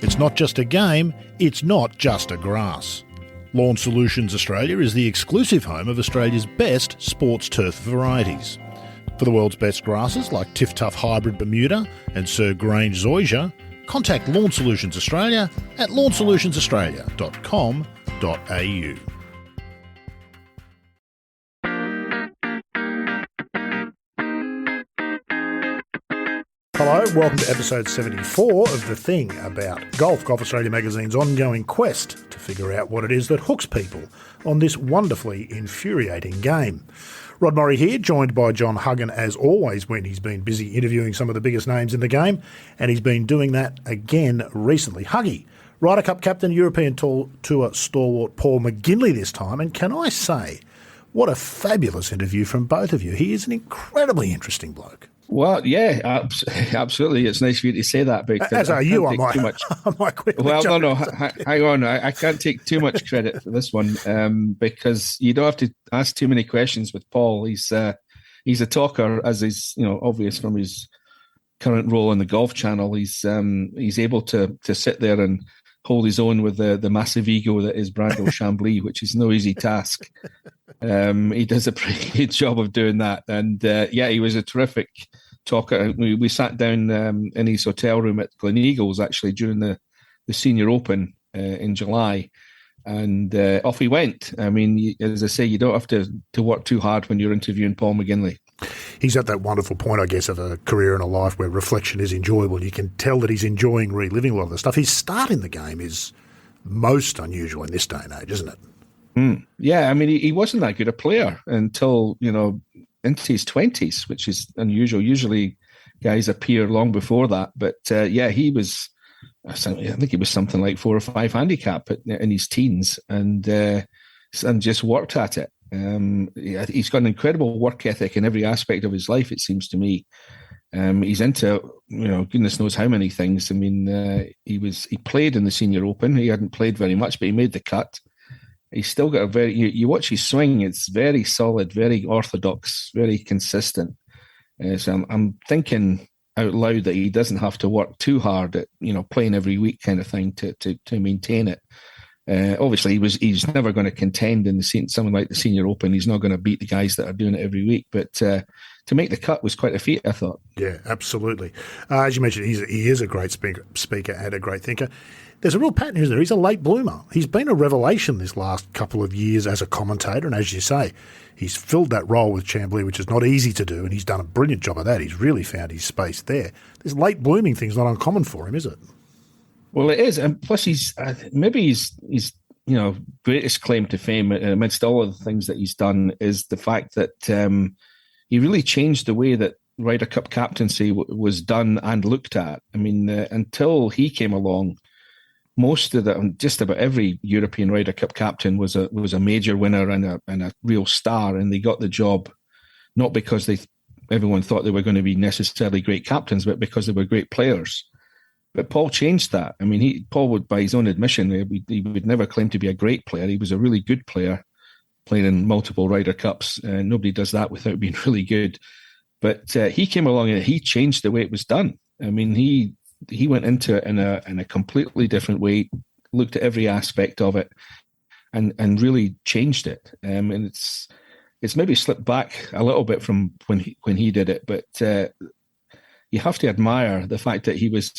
It's not just a game, it's not just a grass. Lawn Solutions Australia is the exclusive home of Australia's best sports turf varieties. For the world's best grasses like Tiff Tough Hybrid Bermuda and Sir Grange Zoysia, contact Lawn Solutions Australia at lawnsolutionsaustralia.com.au. Hello, welcome to episode 74 of The Thing About Golf, Golf Australia magazine's ongoing quest to figure out what it is that hooks people on this wonderfully infuriating game. Rod Murray here, joined by John Huggan as always when he's been busy interviewing some of the biggest names in the game, and he's been doing that again recently. Huggy, Ryder Cup captain, European Tour stalwart Paul McGinley this time, and can I say, what a fabulous interview from both of you. He is an incredibly interesting bloke. Well, yeah, absolutely. It's nice for you to say that. Because as are you, I might quickly Well, no, hang on. I can't take too much credit for this one because you don't have to ask too many questions with Paul. He's a talker, as is obvious from his current role on the Golf Channel. He's able to sit there and hold his own with the massive ego that is Brandel Chambly, which is no easy task. He does a pretty good job of doing that. And he was a terrific talker. We sat down in his hotel room at Gleneagles actually during the Senior Open in July. And off he went. I mean, as I say, you don't have to work too hard when you're interviewing Paul McGinley. He's at that wonderful point, I guess, of a career and a life where reflection is enjoyable. You can tell that he's enjoying reliving a lot of the stuff. His start in the game is most unusual in this day and age, isn't it? Yeah, I mean, he wasn't that good a player until, into his 20s, which is unusual. Usually guys appear long before that. But, he was, I think he was something like 4 or 5 handicap in his teens and just worked at it. He's got an incredible work ethic in every aspect of his life, it seems to me. He's into, goodness knows how many things. I mean, he played in the Senior Open. He hadn't played very much, but he made the cut. He's still got you watch his swing, it's very solid, very orthodox, very consistent. So I'm thinking out loud that he doesn't have to work too hard at, playing every week kind of thing to maintain it. Obviously, he's never going to contend in something like the Senior Open. He's not going to beat the guys that are doing it every week. But to make the cut was quite a feat, I thought. Yeah, absolutely. As you mentioned, he is a great speaker and a great thinker. There's a real pattern, isn't there? He's a late bloomer. He's been a revelation this last couple of years as a commentator. And as you say, he's filled that role with Chambly, which is not easy to do. And he's done a brilliant job of that. He's really found his space there. This late blooming thing's not uncommon for him, is it? Well, it is, and plus he's greatest claim to fame amidst all of the things that he's done is the fact that he really changed the way that Ryder Cup captaincy was done and looked at. I mean, until he came along, just about every European Ryder Cup captain was a major winner and a real star, and they got the job not because everyone thought they were going to be necessarily great captains, but because they were great players. But Paul changed that. I mean, Paul would, by his own admission, he would never claim to be a great player. He was a really good player, playing in multiple Ryder Cups. Nobody does that without being really good. But he came along and he changed the way it was done. I mean, he went into it in a completely different way, looked at every aspect of it, and really changed it. And it's maybe slipped back a little bit from when he did it, but. You have to admire the fact that he was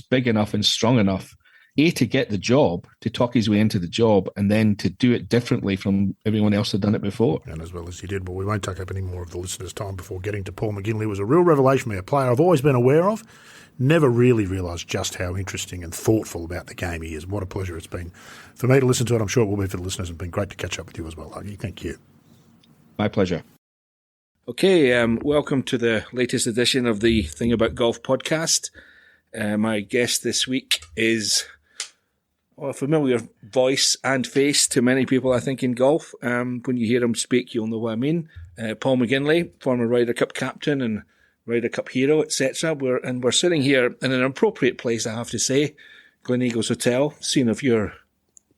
big enough and strong enough, to get the job, to talk his way into the job, and then to do it differently from everyone else had done it before. And as well as he did. Well, we won't take up any more of the listeners' time before getting to Paul McGinley. It was a real revelation for me, a player I've always been aware of. Never really realised just how interesting and thoughtful about the game he is. What a pleasure it's been for me to listen to it. I'm sure it will be for the listeners. It's been great to catch up with you as well, Huggy. Thank you. My pleasure. Okay, welcome to the latest edition of the Thing About Golf podcast. My guest this week is a familiar voice and face to many people, I think, in golf. When you hear him speak, you'll know what I mean. Paul McGinley, former Ryder Cup captain and Ryder Cup hero, etc. We're sitting here in an appropriate place, I have to say, Gleneagles Hotel, scene of your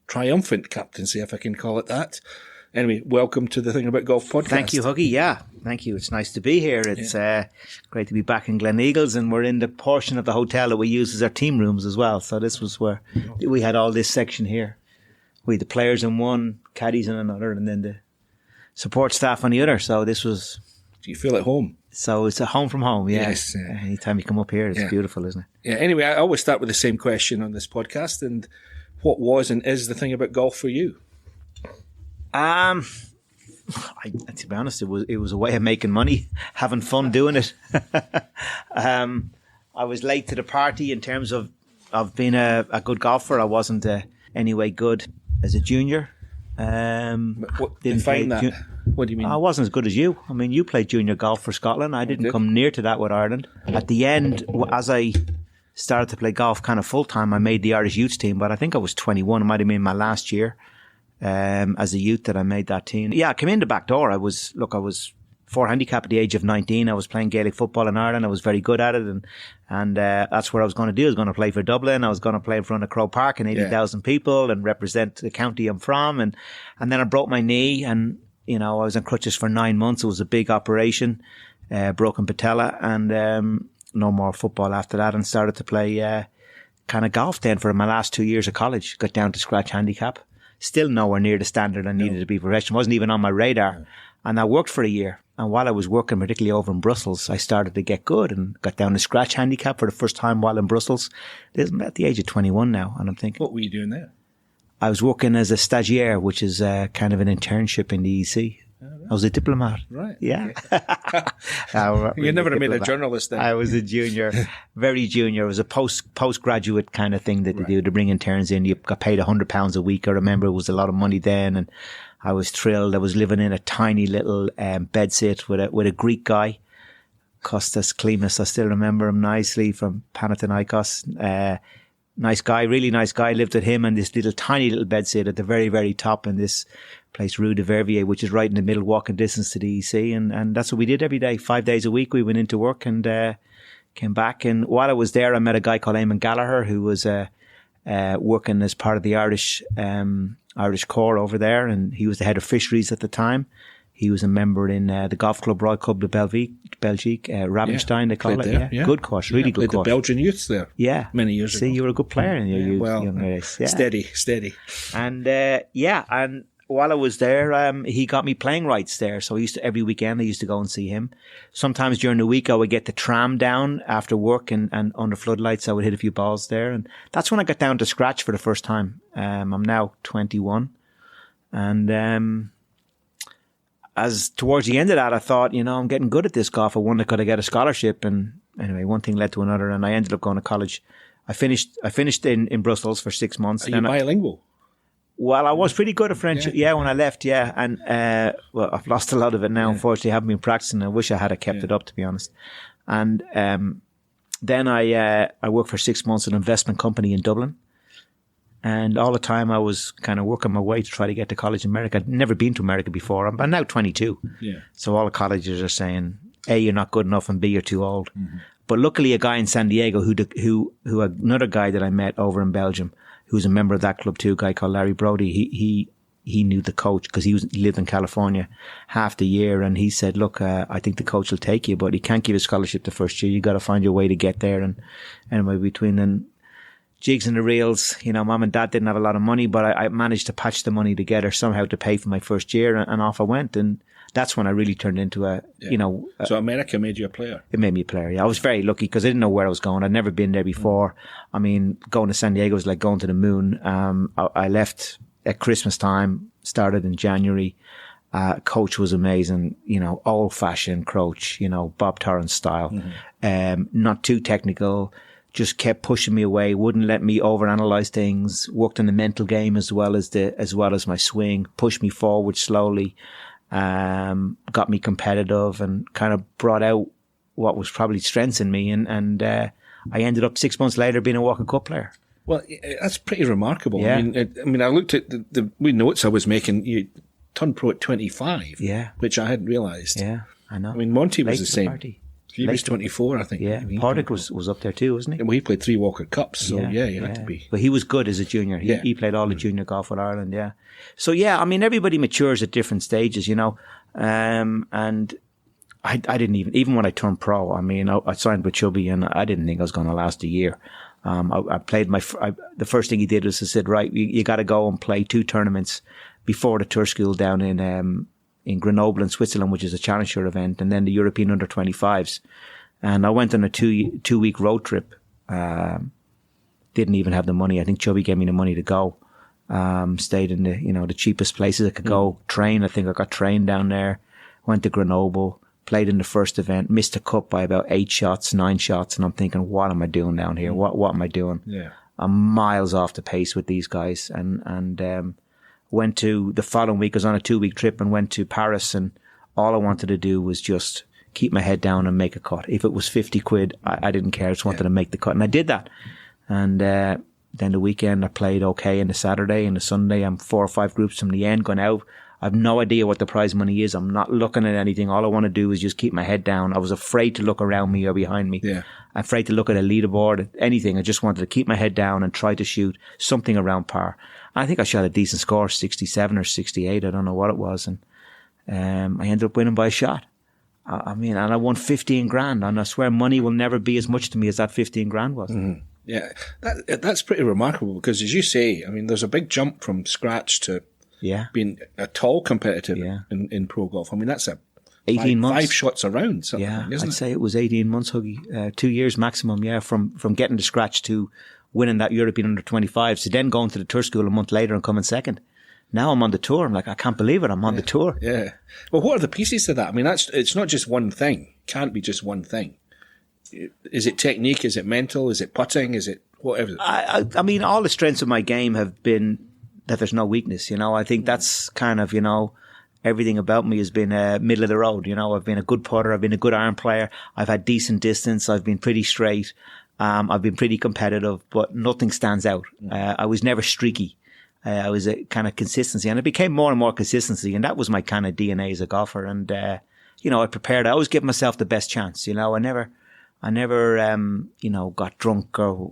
triumphant captaincy, if I can call it that. Anyway, welcome to the Thing About Golf podcast. Thank you, Huggy. Yeah, Thank you. It's nice to be here. It's great to be back in Gleneagles, and we're in the portion of the hotel that we use as our team rooms as well. So this was where we had all this section here. We had the players in one, caddies in another, and then the support staff on the other. So this was... Do you feel at home? So it's a home from home, yeah. Yes. Anytime you come up here, it's beautiful, isn't it? Yeah. Anyway, I always start with the same question on this podcast. And what was and is the thing about golf for you? To be honest, it was a way of making money, having fun doing it. I was late to the party in terms of being a good golfer. I wasn't anyway good as a junior. Define that. What do you mean? I wasn't as good as you. I mean, you played junior golf for Scotland. I didn't come near to that with Ireland. At the end, as I started to play golf kind of full time, I made the Irish youth team, but I think I was 21. It might have been my last year as a youth that I made that team. Yeah, I came in the back door. I was 4 handicap at the age of 19. I was playing Gaelic football in Ireland. I was very good at it, and that's what I was going to do. I was going to play for Dublin. I was going to play in front of Croke Park and 80,000 people and represent the county I'm from. And then I broke my knee, and I was on crutches for 9 months. It was a big operation, broken patella, and no more football after that, and started to play kind of golf then for my last 2 years of college. Got down to scratch handicap. Still nowhere near the standard I needed to be professional. Wasn't even on my radar. No. And I worked for a year. And while I was working, particularly over in Brussels, I started to get good and got down to scratch handicap for the first time while in Brussels. I'm at the age of 21 now, and I'm thinking... What were you doing there? I was working as a stagiaire, which is kind of an internship in the EC. Oh, right. I was a diplomat. Right. Yeah. You never made a journalist then. I was a junior, very junior. It was a postgraduate kind of thing that they do to bring interns in. You got paid £100 a week. I remember it was a lot of money then, and I was thrilled. I was living in a tiny little bedsit with a Greek guy, Kostas Klimas. I still remember him nicely from Panathinaikos. Nice guy, really nice guy. Lived with him and this tiny little bedsit at the very, very top in this place, Rue de Verviers, which is right in the middle, walking distance to the EC. And that's what we did every day. 5 days a week we went into work and came back. And while I was there, I met a guy called Eamon Gallagher, who was working as part of the Irish Corps over there. And he was the head of fisheries at the time. He was a member in the golf club, Royal Club de Belgique, Ravenstein, they call it. There, yeah. Good course, really good course. The Belgian youths there. Yeah. Many years ago. See, you were a good player in your young days. Yeah. Steady. And and while I was there, he got me playing rights there. So every weekend I used to go and see him. Sometimes during the week I would get the tram down after work and under floodlights I would hit a few balls there. And that's when I got down to scratch for the first time. I'm now 21. And as towards the end of that, I thought, I'm getting good at this golf. I wonder could I get a scholarship? And anyway, one thing led to another, and I ended up going to college. I finished in Brussels for 6 months. Are you bilingual? Well, I was pretty good at French, when I left, And, I've lost a lot of it now, unfortunately. I haven't been practicing. I wish I had kept it up, to be honest. And then I worked for 6 months in an investment company in Dublin. And all the time I was kind of working my way to try to get to college in America. I'd never been to America before. I'm now 22. Yeah. So all the colleges are saying, A, you're not good enough, and B, you're too old. Mm-hmm. But luckily a guy in San Diego who another guy that I met over in Belgium, who was a member of that club too, a guy called Larry Brody, he knew the coach because he lived in California half the year. And he said, look, I think the coach will take you, but he can't give you a scholarship the first year. You got to find your way to get there. And anyway, between then, jigs and the reels, mom and dad didn't have a lot of money, but I managed to patch the money together somehow to pay for my first year, and off I went. And that's when I really turned into So America made you a player? It made me a player, yeah. I was very lucky because I didn't know where I was going. I'd never been there before. I mean, going to San Diego was like going to the moon. I left at Christmas time, started in January. Coach was amazing, old fashioned coach, Bob Torrance style. Mm-hmm. Not too technical. Just kept pushing me away, wouldn't let me overanalyze things, worked on the mental game as well as my swing, pushed me forward slowly, got me competitive and kind of brought out what was probably strengths in me. And I ended up 6 months later being a Walker Cup player. Well, that's pretty remarkable. Yeah. I mean, I looked at the notes I was making. You turned pro at 25, which I hadn't realised. Yeah, I know. I mean, Monty was the same. Party. He was 24, I think. Yeah, Portick was up there too, wasn't he? Well, he played 3 Walker Cups, so you had to be. But he was good as a junior. He played all the junior golf with Ireland, So I mean, everybody matures at different stages, and I didn't even when I turned pro, I mean, I signed with Chubby and I didn't think I was going to last a year. I played the first thing he did was he said, right, you got to go and play 2 tournaments before the tour school down in Grenoble in Switzerland, which is a challenger event, and then the European under 25s. And I went on a 2-week road trip. Didn't even have the money. I think Chubby gave me the money to go. Stayed in the cheapest places I could go. Train. I think I got trained down there. Went to Grenoble. Played in the first event, missed a cup by about 9 shots, and I'm thinking, what am I doing down here? What am I doing? Yeah. I'm miles off the pace with these guys, and went to the following week. I was on a 2-week trip and went to Paris, and all I wanted to do was just keep my head down and make a cut. If it was 50 quid, I didn't care. I just wanted to make the cut, and I did that. And then the weekend I played okay, and the Saturday and the Sunday I'm 4 or 5 groups from the end going out. I have no idea what the prize money is. I'm not looking at anything. All I want to do is just keep my head down. I was afraid to look around me or behind me. Yeah. Afraid to look at a leaderboard, anything. I just wanted to keep my head down and try to shoot something around par. And I think I shot a decent score, 67 or 68. I don't know what it was. And I ended up winning by a shot. And I won 15 grand. And I swear money will never be as much to me as that 15 grand was. Mm-hmm. Yeah. That's pretty remarkable because, as you say, I mean, there's a big jump from scratch to being a tall competitive in pro golf. I mean, that's 18 months. 5 shots around, isn't I'd it? say it was 18 months, Huggy. 2 years maximum, from getting to scratch to winning that European under 25s to then going to the tour school a month later and coming second. Now I'm on the tour. I'm like, I can't believe it. I'm on the tour. Yeah. Well, what are the pieces to that? I mean, it's not just one thing. Can't be just one thing. Is it technique? Is it mental? Is it putting? Is it whatever? I mean, all the strengths of my game have been that there's no weakness. I think that's kind of, everything about me has been middle of the road. I've been a good putter. I've been a good iron player. I've had decent distance. I've been pretty straight. I've been pretty competitive, but nothing stands out. I was never streaky. I was a kind of consistency, and it became more and more consistency, and that was my kind of DNA as a golfer. And I prepared. I always give myself the best chance. I never got drunk or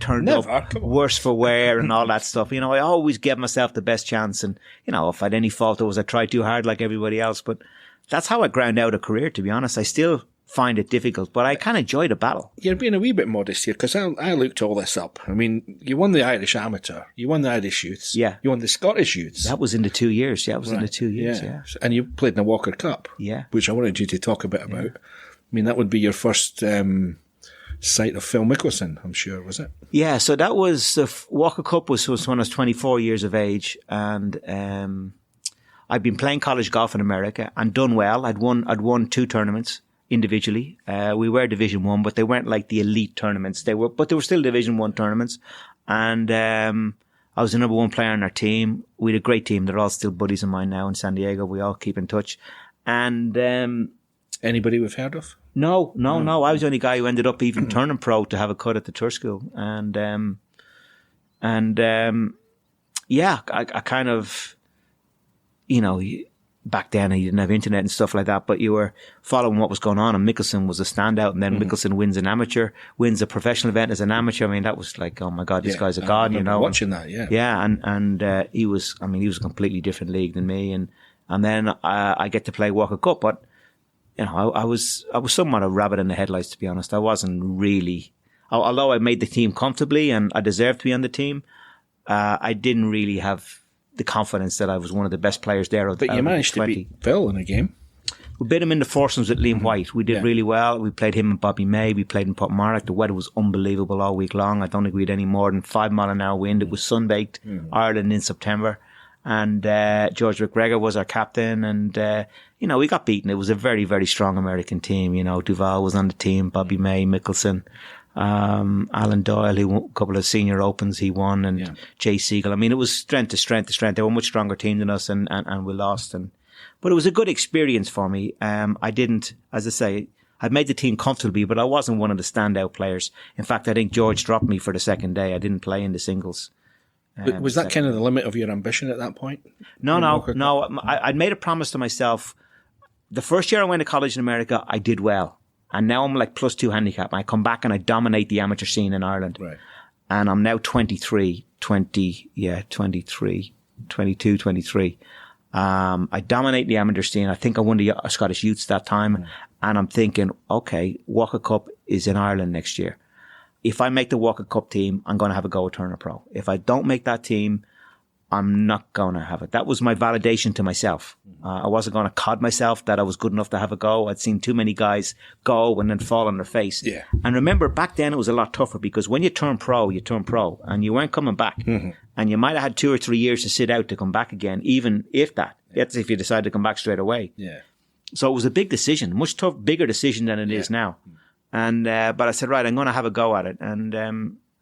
turned up worse for wear and all that stuff. I always gave myself the best chance. And, if I had any fault, it was I tried too hard like everybody else. But that's how I ground out a career, to be honest. I still find it difficult, but I kind of enjoy the battle. You're being a wee bit modest here because I looked all this up. I mean, you won the Irish Amateur, you won the Irish Youths, you won the Scottish Youths. That was in the 2 years. Yeah, it was in the 2 years. Yeah. And you played in the Walker Cup, which I wanted you to talk a bit about. I mean, that would be your first sight of Phil Mickelson, I'm sure, was it? Yeah, so that was Walker Cup was when I was 24 years of age, and I'd been playing college golf in America and done well. I'd won 2 tournaments individually. We were Division 1, but they weren't like the elite tournaments. They were still Division 1 tournaments. And I was the number 1 player on our team. We had a great team. They're all still buddies of mine now in San Diego. We all keep in touch. And anybody we've heard of? No. I was the only guy who ended up even turning pro to have a cut at the tour school. I kind of, back then you didn't have internet and stuff like that, but you were following what was going on, and Mickelson was a standout, and then Mickelson wins a professional event as an amateur. I mean, that was like, oh my God, this guy's a god, watching that, and he was a completely different league than me, and then I get to play Walker Cup, but I was somewhat a rabbit in the headlights, to be honest. I wasn't really, although I made the team comfortably and I deserved to be on the team, I didn't really have the confidence that I was one of the best players there. But you managed to beat Phil in a game. We beat him in the foursomes with Liam White. We did really well. We played him and Bobby May. We played in Port Marnock. The weather was unbelievable all week long. I don't think we had any more than 5 mile an hour wind. It was sunbaked. Ireland in September. And George McGregor was our captain. And, we got beaten. It was a very, very strong American team. Duval was on the team. Bobby May, Mickelson. Alan Doyle, he won a couple of senior opens, he won, and Jay Siegel. I mean, it was strength to strength to strength. They were a much stronger team than us, and we lost. But it was a good experience for me. I didn't, as I say, I made the team comfortably, but I wasn't one of the standout players. In fact, I think George dropped me for the second day. I didn't play in the singles. Was that kind of the limit of your ambition at that point? No. I'd made a promise to myself. The first year I went to college in America, I did well. And now I'm like +2 handicap. I come back and I dominate the amateur scene in Ireland. Right. And I'm now 23. I dominate the amateur scene. I think I won the Scottish Youths that time. And I'm thinking, okay, Walker Cup is in Ireland next year. If I make the Walker Cup team, I'm going to have a go at turning pro. If I don't make that team, I'm not going to have it. That was my validation to myself. I wasn't going to cod myself that I was good enough to have a go. I'd seen too many guys go and then fall on their face. Yeah. And remember, back then it was a lot tougher because when you turn pro, and you weren't coming back. And you might have had 2 or 3 years to sit out to come back again, even if that. That's if you decide to come back straight away. Yeah. So it was a big decision, much bigger decision than it is now. And but I said, right, I'm going to have a go at it. And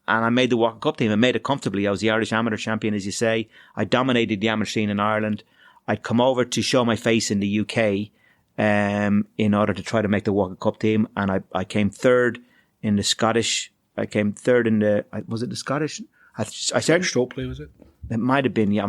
I made the Walker Cup team. I made it comfortably. I was the Irish amateur champion, as you say. I dominated the amateur scene in Ireland. I'd come over to show my face in the UK in order to try to make the Walker Cup team. And I came third in the Scottish. I came third in the, was it the Scottish? I started Stroke play, was it? It might have been, yeah.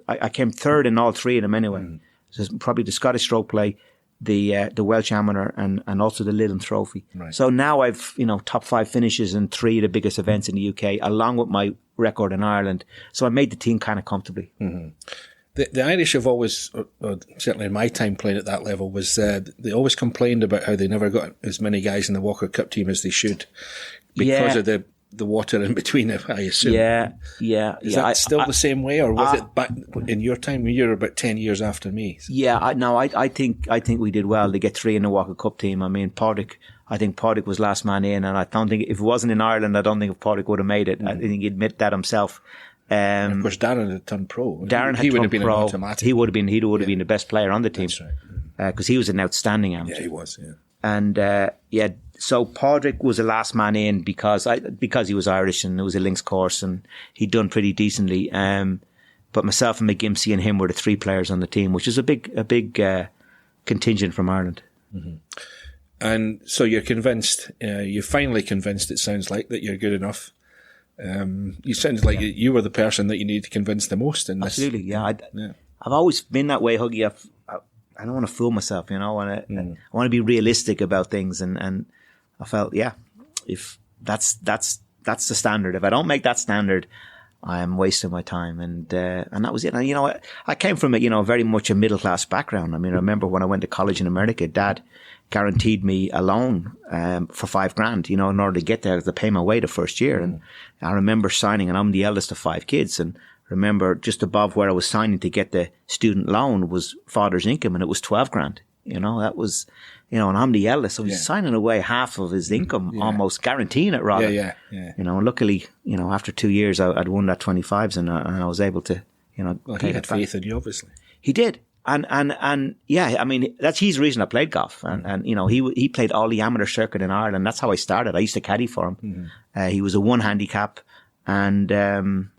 I came third in all 3 of them anyway. So it's probably the Scottish stroke play, the Welsh Amateur, and also the Lidl Trophy. Right. So now I've, top 5 finishes in 3 of the biggest events in the UK, along with my record in Ireland. So I made the team kind of comfortably. The Irish have always, or certainly in my time playing at that level, was they always complained about how they never got as many guys in the Walker Cup team as they should because of the water in between, I assume. Yeah. Is that still the same way, or was it back in your time? You were about 10 years after me. So. Yeah, I think we did well to get 3 in the Walker Cup team. I mean, I think Portick was last man in, and I don't think if it wasn't in Ireland, I don't think Portick would have made it. I think he'd admit that himself. And of course, Darren had turned pro. He would have been pro. An automatic. He would have been the best player on the team. That's right. Because he was an outstanding amateur. Yeah, he was. Yeah. And so Portick was the last man in because he was Irish and it was a links course and he'd done pretty decently. But myself and McGinley and him were the 3 players on the team, which is a big contingent from Ireland. And so you're convinced, you're finally convinced, it sounds like, that you're good enough. You sounded like you were the person that you needed to convince the most in this. Absolutely, yeah. I've always been that way, Huggy. I don't want to fool myself, I want to be realistic about things, and I felt, if that's the standard. If I don't make that standard, I am wasting my time, and that was it. And I came from very much a middle class background. I mean, I remember when I went to college in America, Dad guaranteed me a loan for $5,000, in order to get there to pay my way the first year. And I remember signing, and I'm the eldest of 5 kids, and remember just above where I was signing to get the student loan was father's income, and it was $12,000. That was, and I'm the eldest, so he's signing away half of his income, almost guaranteeing it rather. Yeah. Luckily, after 2 years, I'd won that 25s, and I was able to, Well, he had faith in you, obviously. He did. And yeah, I mean, he's the reason I played golf. And he played all the amateur circuit in Ireland. That's how I started. I used to caddy for him. He was a 1 handicap. And,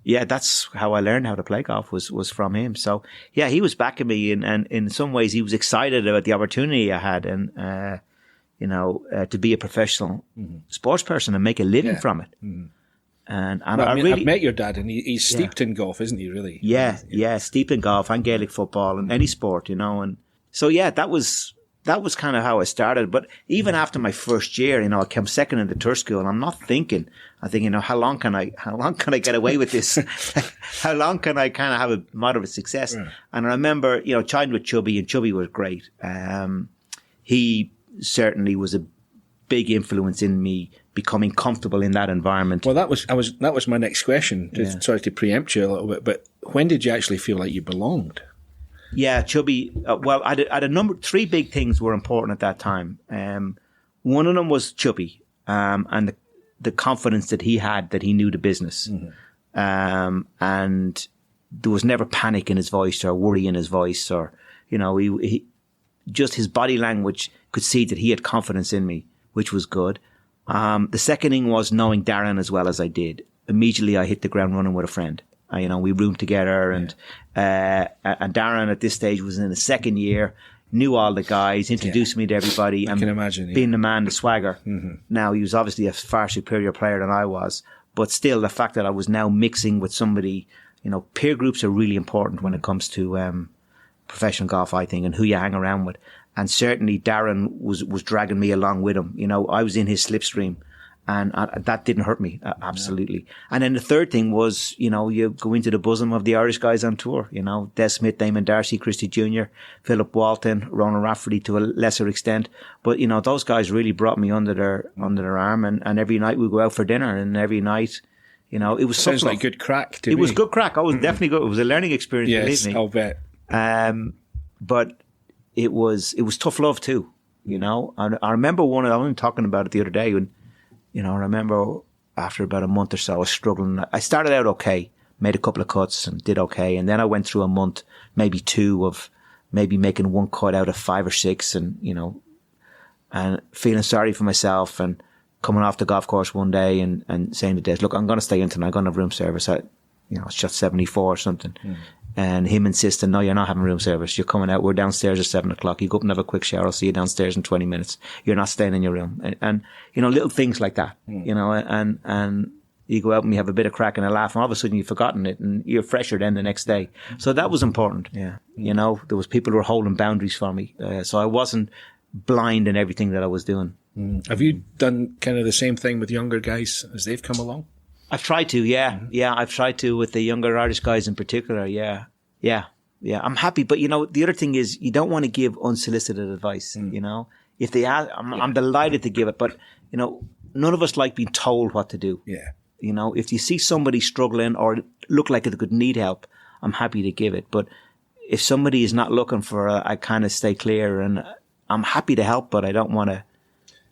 that's how I learned how to play golf was from him. So yeah, he was backing me and in some ways he was excited about the opportunity I had and, to be a professional sports person and make a living from it. And I've met your dad, and he's steeped in golf, isn't he? Really? Yeah, steeped in golf and Gaelic football and any sport, and so that was kind of how I started. But even after my first year, I came second in the tour school, and I'm thinking, how long can I get away with this? How long can I kind of have a moderate success? Right. And I remember, chatting with Chubby, and Chubby was great. He certainly was a big influence in me becoming comfortable in that environment. Well, that was my next question. Sorry to preempt you a little bit, but when did you actually feel like you belonged? Yeah, Chubby. I had 3 big things were important at that time. One of them was Chubby, and the confidence that he had that he knew the business, and there was never panic in his voice or worry in his voice, or he just his body language could see that he had confidence in me, which was good. The second thing was knowing Darren as well as I did. Immediately I hit the ground running with a friend. We roomed together and Darren at this stage was in the second year, knew all the guys, introduced me to everybody. I can imagine. Being the man, the swagger. Now he was obviously a far superior player than I was, but still the fact that I was now mixing with somebody, peer groups are really important when it comes to, professional golf, I think, and who you hang around with. And certainly Darren was dragging me along with him. I was in his slipstream And that didn't hurt me, absolutely. Yeah. And then the third thing was, you know, you go into the bosom of the Irish guys on tour, you know, Des Smith, Damon Darcy, Christy Jr., Philip Walton, Ronan Rafferty to a lesser extent. But, you know, those guys really brought me under their arm. And every night we go out for dinner, and every night, you know, it was sounds like good crack to me. It was good crack. I was definitely good. It was a learning experience, yes, believe me. I'll bet. But it was tough love too, you know. I remember I was only talking about it the other day when, you know, I remember after about a month or so, I was struggling. I started out okay, made a couple of cuts and did okay. And then I went through a month, maybe two, of maybe making one cut out of 5 or 6 and, you know, and feeling sorry for myself and coming off the golf course one day and saying to Des, look, I'm going to stay in tonight. I'm going to have room service. I shot 74 or something. Mm. And him insisting, no, you're not having room service. You're coming out. We're downstairs at 7 o'clock. You go up and have a quick shower. I'll see you downstairs in 20 minutes. You're not staying in your room. And you know, little things like that, you know, and you go out and you have a bit of crack and a laugh and all of a sudden you've forgotten it and you're fresher then the next day. So that was important. Yeah. You know, there was people who were holding boundaries for me. So I wasn't blind in everything that I was doing. Mm. Have you done kind of the same thing with younger guys as they've come along? I've tried to, yeah. Mm-hmm. Yeah, I've tried to with the younger Irish guys in particular, yeah. I'm happy. But, you know, the other thing is you don't want to give unsolicited advice, you know. If they ask, I'm delighted to give it. But, you know, none of us like being told what to do. Yeah. You know, if you see somebody struggling or look like it could need help, I'm happy to give it. But if somebody is not looking for it, I kind of stay clear. And I'm happy to help, but I don't want to.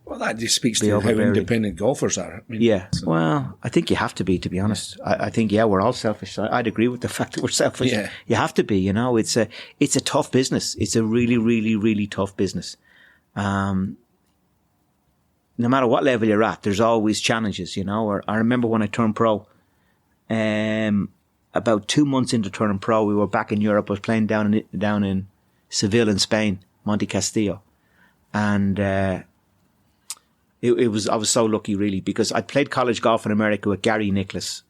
Well, that just speaks to how independent golfers are. I mean, yeah. So. Well, I think you have to be to honest. I think, we're all selfish. I'd agree with the fact that we're selfish. Yeah. You have to be, you know. It's a tough business. It's a really, really, really tough business. No matter what level you're at, there's always challenges, you know. Or I remember when I turned pro, about 2 months into turning pro, we were back in Europe. I was playing down in Seville in Spain, Monte Castillo. And, I was so lucky really because I played college golf in America with Gary Nicklaus,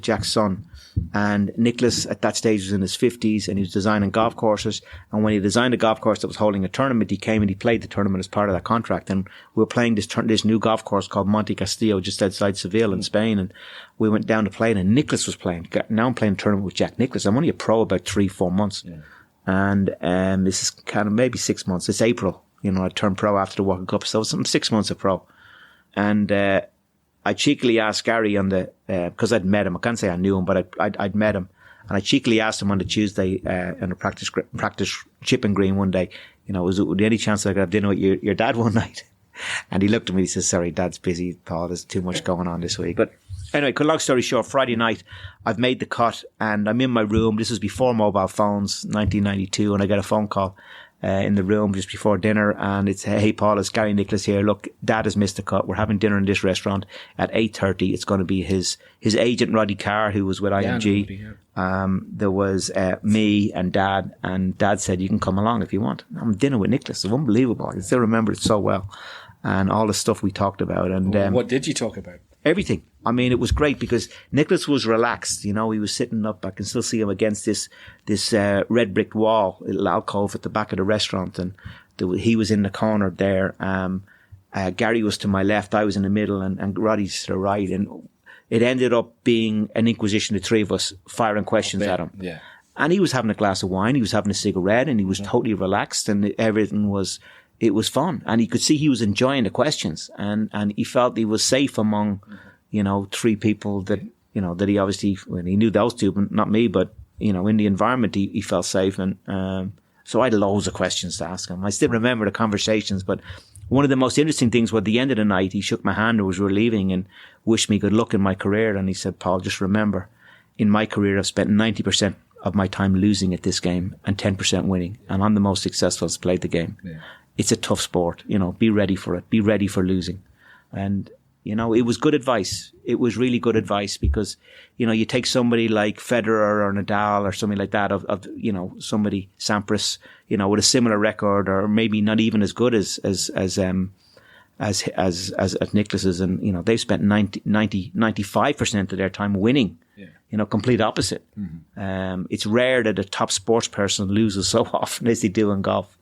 Jack's son. And Nicklaus at that stage was in his 50s and he was designing golf courses. And when he designed a golf course that was holding a tournament, he came and he played the tournament as part of that contract. And we were playing this new golf course called Monte Castillo just outside Seville in Spain. And we went down to play and Nicklaus was playing. Now I'm playing a tournament with Jack Nicklaus. I'm only a pro about 3-4 months. Yeah. And this is kind of maybe 6 months. It's April. You know, I turned pro after the World Cup. So it's 6 months of pro. And I cheekily asked Gary on the because I'd met him. I can't say I knew him, but I'd met him, and I cheekily asked him on the Tuesday in a practice chipping green one day. You know, was there any chance I could have dinner with your dad one night? And he looked at me. He says, "Sorry, Dad's busy, Paul. There's too much going on this week." But anyway, cut long story short, Friday night I've made the cut, and I'm in my room. This was before mobile phones, 1992, and I get a phone call. In the room just before dinner, and it's, hey Paul, it's Gary Nicklaus here. Look, Dad has missed the cut. We're having dinner in this restaurant at 8:30. It's going to be his agent Roddy Carr, who was with IMG. There was me and Dad said you can come along if you want. I'm dinner with Nicklaus. It's unbelievable. I can still remember it so well, and all the stuff we talked about. And what did you talk about? Everything. I mean, it was great because Nicklaus was relaxed. You know, he was sitting up. I can still see him against this red brick wall, little alcove at the back of the restaurant, and he was in the corner there. Gary was to my left, I was in the middle, and Roddy's to the right. And it ended up being an inquisition, the three of us firing questions at him. Yeah. And he was having a glass of wine, he was having a cigarette, and he was totally relaxed, and everything was. It was fun, and he could see he was enjoying the questions, and he felt he was safe among, you know, 3 people that, you know, that he obviously, well, he knew those 2, but not me, but, you know, in the environment, he felt safe. And, so I had loads of questions to ask him. I still remember the conversations, but one of the most interesting things was at the end of the night, he shook my hand as we were leaving and wished me good luck in my career. And he said, Paul, just remember, in my career, I've spent 90% of my time losing at this game and 10% winning. And I'm the most successful that's played the game. Yeah. It's a tough sport, you know, be ready for it. Be ready for losing. And, you know, it was good advice. It was really good advice because, you know, you take somebody like Federer or Nadal or something like that of you know, somebody, Sampras, you know, with a similar record or maybe not even as good as Nicklaus's. And, you know, they've spent 95% of their time winning. Yeah. You know, complete opposite. Mm-hmm. It's rare that a top sports person loses so often as they do in golf.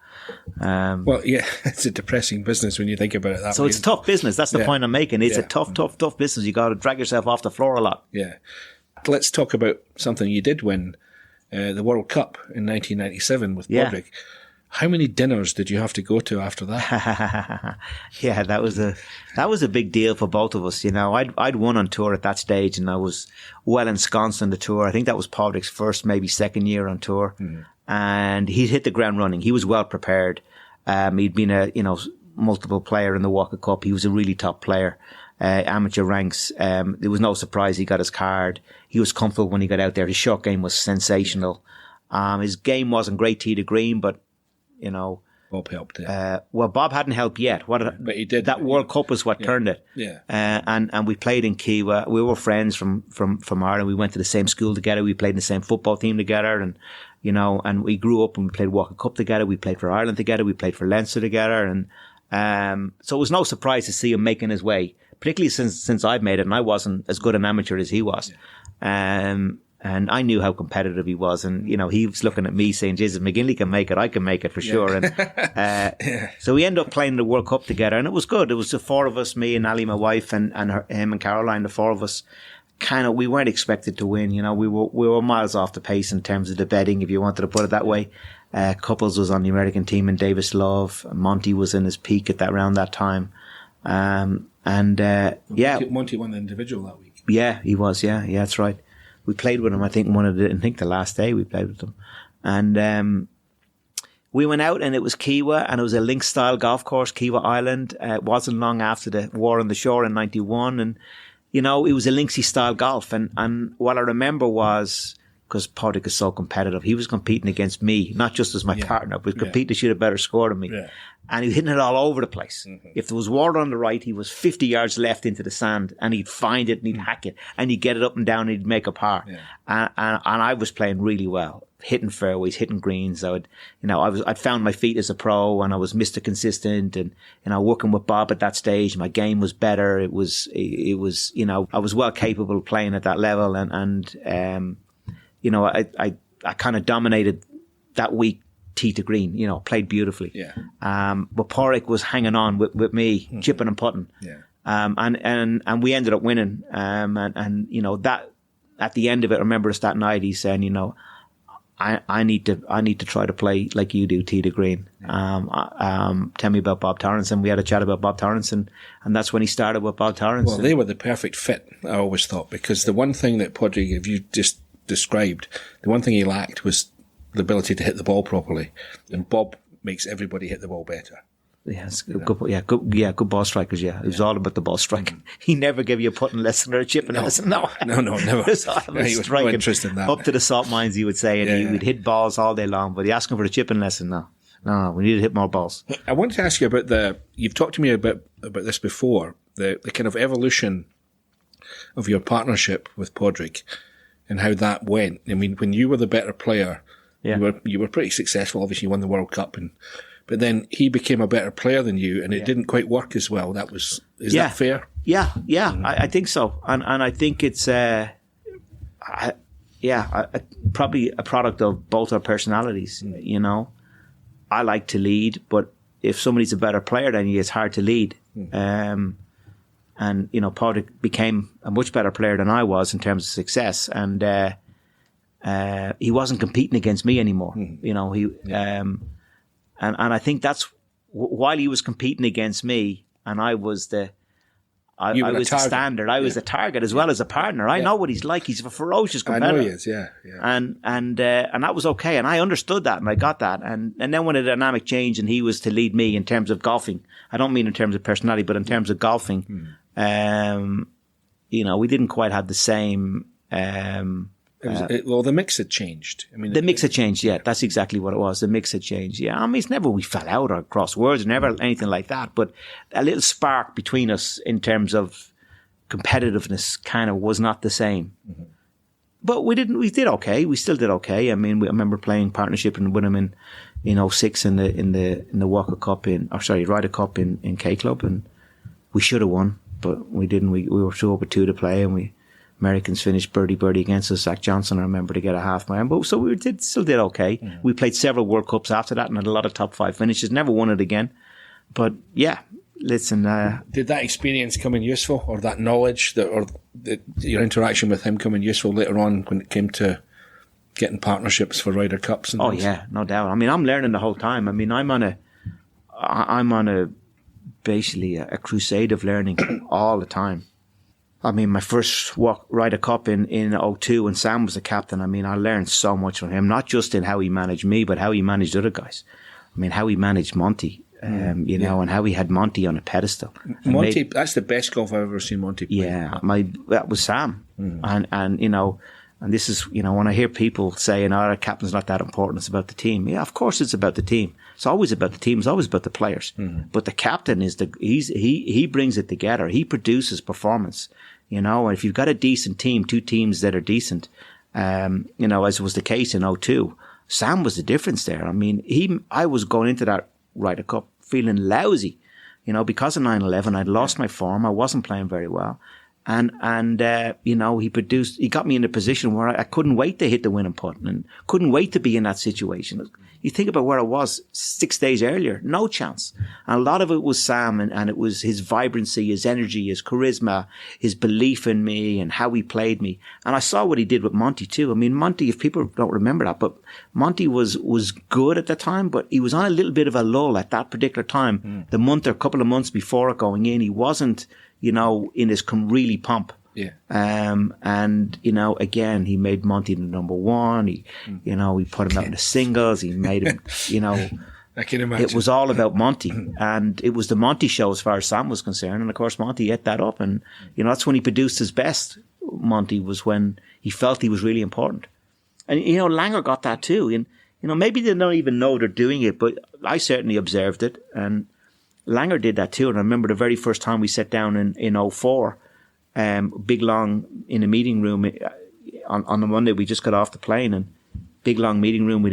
Well, yeah, it's a depressing business when you think about it that so way. it's tough business. That's the point I'm making. It's a tough business. You got to drag yourself off the floor a lot. Yeah. Let's talk about something you did win, the World Cup in 1997 with Padraig. How many dinners did you have to go to after that? Yeah, that was a big deal for both of us. You know, I'd won on tour at that stage, and I was well ensconced on the tour. I think that was Padraig's first, maybe second year on tour, and he'd hit the ground running. He was well prepared. He'd been a multiple player in the Walker Cup. He was a really top player. Amateur ranks. There was no surprise he got his card. He was comfortable when he got out there. His short game was sensational. His game wasn't great tee to green, but Bob helped it. Well, Bob hadn't helped yet. But he did. That World Cup was what turned it. Yeah. And we played in Kiwa. We were friends from Ireland. We went to the same school together. We played in the same football team together, and and we grew up and we played Walker Cup together. We played for Ireland together. We played for Leinster together, and so it was no surprise to see him making his way, particularly since I've made it, and I wasn't as good an amateur as he was. And I knew how competitive he was. And, he was looking at me saying, Jesus, McGinley can make it. I can make it for sure. And so we ended up playing the World Cup together. And it was good. It was the four of us, me and Ali, my wife, and him and Caroline, the four of us. We weren't expected to win. We were miles off the pace in terms of the betting, if you wanted to put it that way. Couples was on the American team, and Davis Love. Monty was in his peak around that time. Monty won the individual that week. Yeah, he was. Yeah, that's right. We played with him, I think the last day we played with them. And we went out, and it was Kiwa, and it was a links-style golf course, Kiwa Island. It wasn't long after the War on the Shore in 91. And, it was a linksy-style golf. And what I remember was, because Padraig is so competitive, he was competing against me, not just as my partner, but competing to shoot a better score than me. Yeah. And he was hitting it all over the place. Mm-hmm. If there was water on the right, he was 50 yards left into the sand, and he'd find it and he'd hack it, and he'd get it up and down and he'd make a par. Yeah. And I was playing really well, hitting fairways, hitting greens. I'd found my feet as a pro, and I was Mr. Consistent, and, working with Bob at that stage, my game was better. It was, I was well capable of playing at that level, and I kind of dominated that week. Tee to green, played beautifully. Yeah. But Padraig was hanging on with me, chipping and putting. Yeah. And we ended up winning. And that at the end of it, I remember us that night, he saying, I need to try to play like you do, tee to green. Yeah. Tell me about Bob Torrance, and we had a chat about Bob Torrance, and that's when he started with Bob Torrance. Well, they were the perfect fit, I always thought, because the one thing that Padraig, if you just described, the one thing he lacked was the ability to hit the ball properly, and Bob makes everybody hit the ball better. Yes, good ball strikers. Yeah, it was all about the ball striking. Mm-hmm. He never gave you a putting lesson or a chipping lesson. No, never. It was all about he was no interest in that. Up to the salt mines, he would say, and he would hit balls all day long. But he asked him for a chipping lesson. No, we need to hit more balls. I wanted to ask you about you've talked to me about this before, the kind of evolution of your partnership with Padraig and how that went. I mean, when you were the better player. Yeah. You were pretty successful. Obviously, you won the World Cup, but then he became a better player than you, and it didn't quite work as well. Is that fair? Yeah, I think so, and I think it's probably a product of both our personalities. I like to lead, but if somebody's a better player than you, it's hard to lead. And Padraig became a much better player than I was in terms of success, and he wasn't competing against me anymore. And I think that's while he was competing against me, and I was the standard. I was the target as well as a partner. I know what he's like. He's a ferocious competitor. I know he is. Yeah. And that was okay, and I understood that, and I got that. And then when the dynamic changed, and he was to lead me in terms of golfing. I don't mean in terms of personality, but in terms of golfing. We didn't quite have the same. The mix had changed. I mean, the mix had changed. Yeah, that's exactly what it was. The mix had changed. Yeah, I mean, it's never we fell out or crossed words, never anything like that. But a little spark between us in terms of competitiveness kind of was not the same. Mm-hmm. But we did okay. We still did okay. I mean, I remember playing partnership with him in 06 in the Walker Cup Ryder Cup in K Club, and we should have won, but we didn't. We were 2 over 2 to play, and we Americans finished birdie against us. Zach Johnson, I remember, to get a half mile. But so we still did okay. We played several World Cups after that and had a lot of top 5 finishes. Never won it again. But yeah, listen. Did that experience come in useful, or that knowledge, your interaction with him come in useful later on when it came to getting partnerships for Ryder Cups? And things? Yeah, no doubt. I mean, I'm learning the whole time. I mean, I'm on a basically a crusade of learning all the time. I mean, my first Ryder Cup in 2002 when Sam was the captain, I mean, I learned so much from him, not just in how he managed me, but how he managed other guys. I mean, how he managed Monty, and how he had Monty on a pedestal. Monty, that's the best golf I've ever seen Monty play. Yeah, that was Sam. And this is, when I hear people saying, the captain's not that important, it's about the team. Yeah, of course it's about the team. It's always about the team. It's always about the players. But the captain he brings it together. He produces performance. And if you've got a decent team, 2 teams that are decent, as was the case in 2002, Sam was the difference there. I mean, I was going into that Ryder Cup feeling lousy, because of 9/11. I'd lost my form. I wasn't playing very well. And he got me in a position where I couldn't wait to hit the winning putt and couldn't wait to be in that situation. You think about where I was 6 days earlier, no chance. And a lot of it was Sam and it was his vibrancy, his energy, his charisma, his belief in me and how he played me. And I saw what he did with Monty too. I mean, Monty, if people don't remember that, but Monty was good at the time, but he was on a little bit of a lull at that particular time. The month or a couple of months before going in, he wasn't, in his really pomp. Yeah. Again, he made Monty the number 1. He put him out in the singles. He made him, I can imagine. It was all about Monty. And it was the Monty show as far as Sam was concerned. And of course, Monty ate that up. And, that's when he produced his best. Monty was when he felt he was really important. And, Langer got that too. And, maybe they don't even know they're doing it, but I certainly observed it. And Langer did that too. And I remember the very first time we sat down in 2004, big long in a meeting room on the Monday. We just got off the plane and big long meeting room.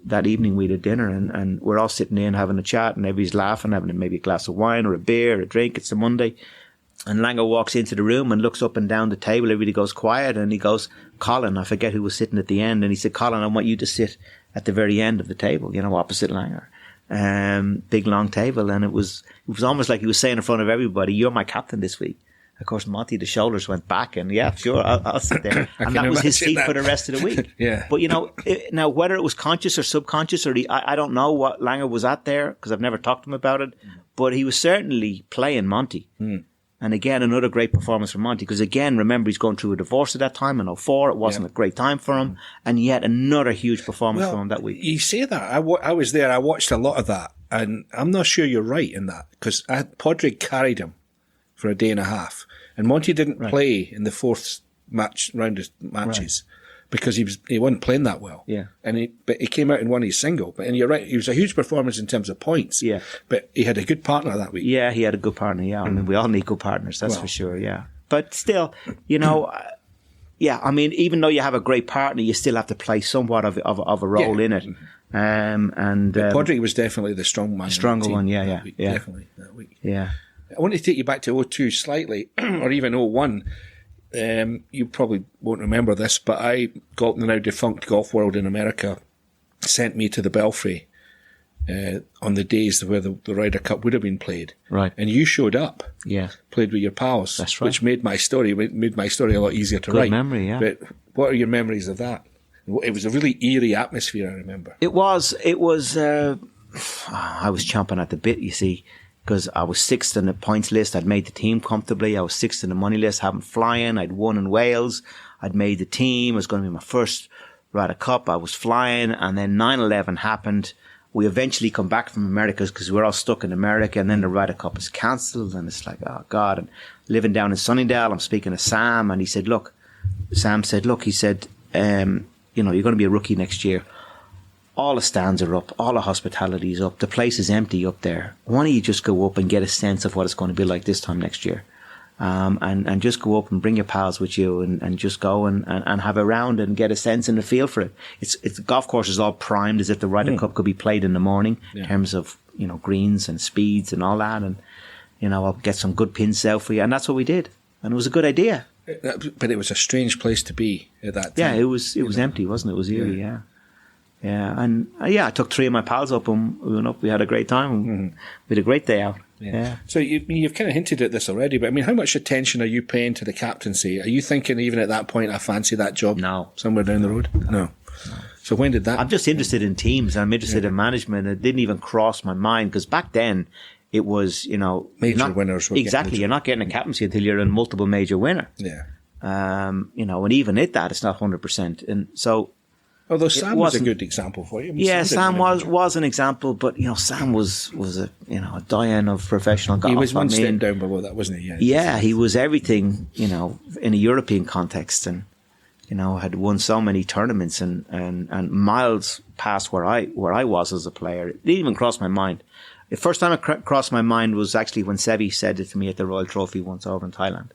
That evening we did dinner and we're all sitting in having a chat and everybody's laughing, having maybe a glass of wine or a beer or a drink. It's a Monday. And Langer walks into the room and looks up and down the table. Everybody goes quiet and he goes, Colin, I forget who was sitting at the end. And he said, Colin, I want you to sit at the very end of the table, opposite Langer. Big long table. And it was almost like he was saying in front of everybody, you're my captain this week. Of course, Monty, the shoulders went back and yeah, sure, I'll sit there. And that was his seat for the rest of the week. Yeah. But now whether it was conscious or subconscious or I don't know what Langer was at there because I've never talked to him about it, but he was certainly playing Monty. And again, another great performance from Monty because again, remember he's going through a divorce at that time in 2004. It wasn't a great time for him. And yet another huge performance from him that week. You say that. I was there. I watched a lot of that. And I'm not sure you're right in that because Padraig carried him for a day and a half. And Monty didn't play in the 4th round of matches because he wasn't playing that well. Yeah. But he came out and won his single. And you're right, he was a huge performance in terms of points. Yeah. But he had a good partner that week. Yeah, he had a good partner. Yeah, I mean, we all need good partners. That's for sure. Yeah. But still, I mean, even though you have a great partner, you still have to play somewhat of a role in it. But Padraig was definitely the strong man. Stronger one. Yeah. Definitely that week. Yeah. I want to take you back to 2002 slightly, or even 2001. You probably won't remember this, but the now defunct Golf World in America sent me to the Belfry on the days where the Ryder Cup would have been played. Right. And you showed up. Yeah. Played with your pals. That's right. Which made my story a lot easier to write. Good memory, yeah. But what are your memories of that? It was a really eerie atmosphere, I remember. It was. I was chomping at the bit, you see. Because I was 6th in the points list. I'd made the team comfortably. I was 6th in the money list, having flying. I'd won in Wales. I'd made the team. It was going to be my first Ryder Cup. I was flying. And then 9/11 happened. We eventually come back from America because we're all stuck in America. And then the Ryder Cup is cancelled. And it's like, oh, God. And living down in Sunningdale, I'm speaking to Sam. And he said, Sam said, he said, you're going to be a rookie next year. All the stands are up, all the hospitality is up, the place is empty up there. Why don't you just go up and get a sense of what it's going to be like this time next year? And just go up and bring your pals with you and just go and have a round and get a sense and a feel for it. It's the golf course is all primed as if the Ryder Cup could be played in the morning in terms of, greens and speeds and all that. And, I'll get some good pins out for you. And that's what we did. And it was a good idea. But it was a strange place to be at that time. Yeah, it was empty, wasn't it? It was eerie, yeah. And I took 3 of my pals up and we went up. We had a great time. We had a great day out. Yeah. So you've kind of hinted at this already, but I mean, how much attention are you paying to the captaincy? Are you thinking even at that point, I fancy that job? No. Somewhere down the road? No. So when did that? I'm just interested in teams. I'm interested in management. It didn't even cross my mind because back then it was, major winners. Exactly. You're not getting a captaincy until you're a multiple major winner. Yeah. And even at that, it's not 100%. And so. Although Sam was a good example for you. I mean, Sam was an example, but Sam was a Diane of professional golf. He was one step down below that, wasn't he? Yeah, he was everything, in a European context, and had won so many tournaments and miles past where I was as a player. It didn't even cross my mind. The first time it crossed my mind was actually when Sevi said it to me at the Royal Trophy once over in Thailand.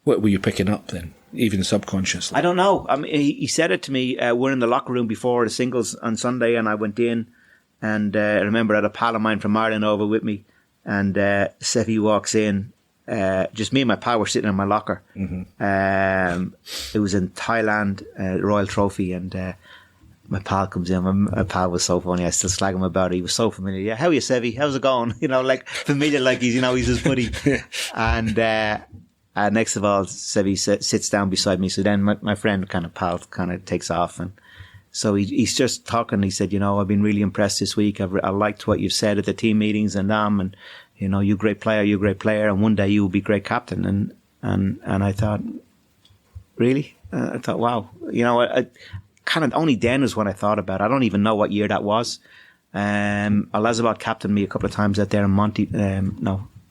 What were you picking up then, even subconsciously? I don't know. I mean, he said it to me. We're in the locker room before the singles on Sunday, and I went in, and I remember I had a pal of mine from Ireland over with me, and Sevi walks in. Just me and my pal were sitting in my locker. It was in Thailand, Royal Trophy, and my pal comes in. My pal was so funny. I still slag him about it. He was so familiar. Yeah, how are you, Sevi? How's it going? Like familiar, like he's his buddy. And next of all, Sevi sits down beside me. So then my friend pal takes off. And so he's just talking. He said, I've been really impressed this week. I liked what you've said at the team meetings and you're a great player. And one day you will be great captain. And I thought, really? I thought, wow. I only then was when I thought about it. I don't even know what year that was. Elizabeth captained me a couple of times out there in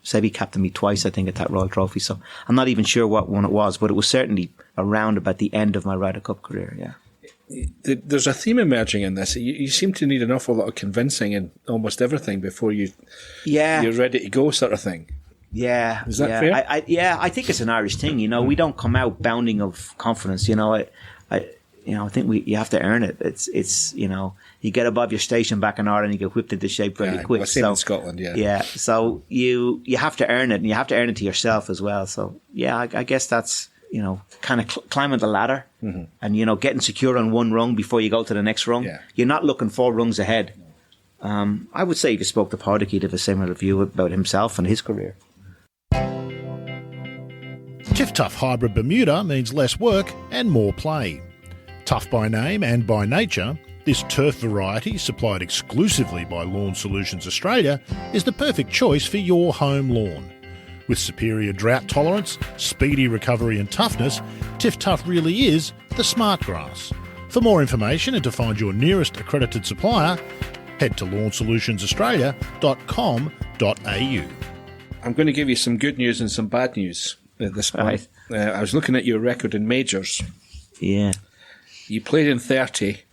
Sevi captained me twice, I think, at that Royal Trophy. So I'm not even sure what one it was, but it was certainly around about the end of my Ryder Cup career, yeah. There's a theme emerging in this. You seem to need an awful lot of convincing in almost everything before you're ready to go, sort of thing. Yeah. Is that fair? I think it's an Irish thing, we don't come out bounding of confidence, I think you have to earn it. It's you get above your station back in Ireland, you get whipped into shape very quick. Well, same in Scotland, yeah. Yeah, so you have to earn it, and you have to earn it to yourself as well. So yeah, I guess that's kind of climbing the ladder, and getting secure on one rung before you go to the next rung. Yeah. You're not looking 4 rungs ahead. I would say if you spoke to Pádraig, he'd have a similar view about himself and his career. Tiff Tough Hybrid Bermuda means less work and more play. Tough by name and by nature, this turf variety, supplied exclusively by Lawn Solutions Australia, is the perfect choice for your home lawn. With superior drought tolerance, speedy recovery and toughness, Tiff Tough really is the smart grass. For more information and to find your nearest accredited supplier, head to lawnsolutionsaustralia.com.au. I'm going to give you some good news and some bad news at this point. Right. I was looking at your record in majors. Yeah. You played in 30.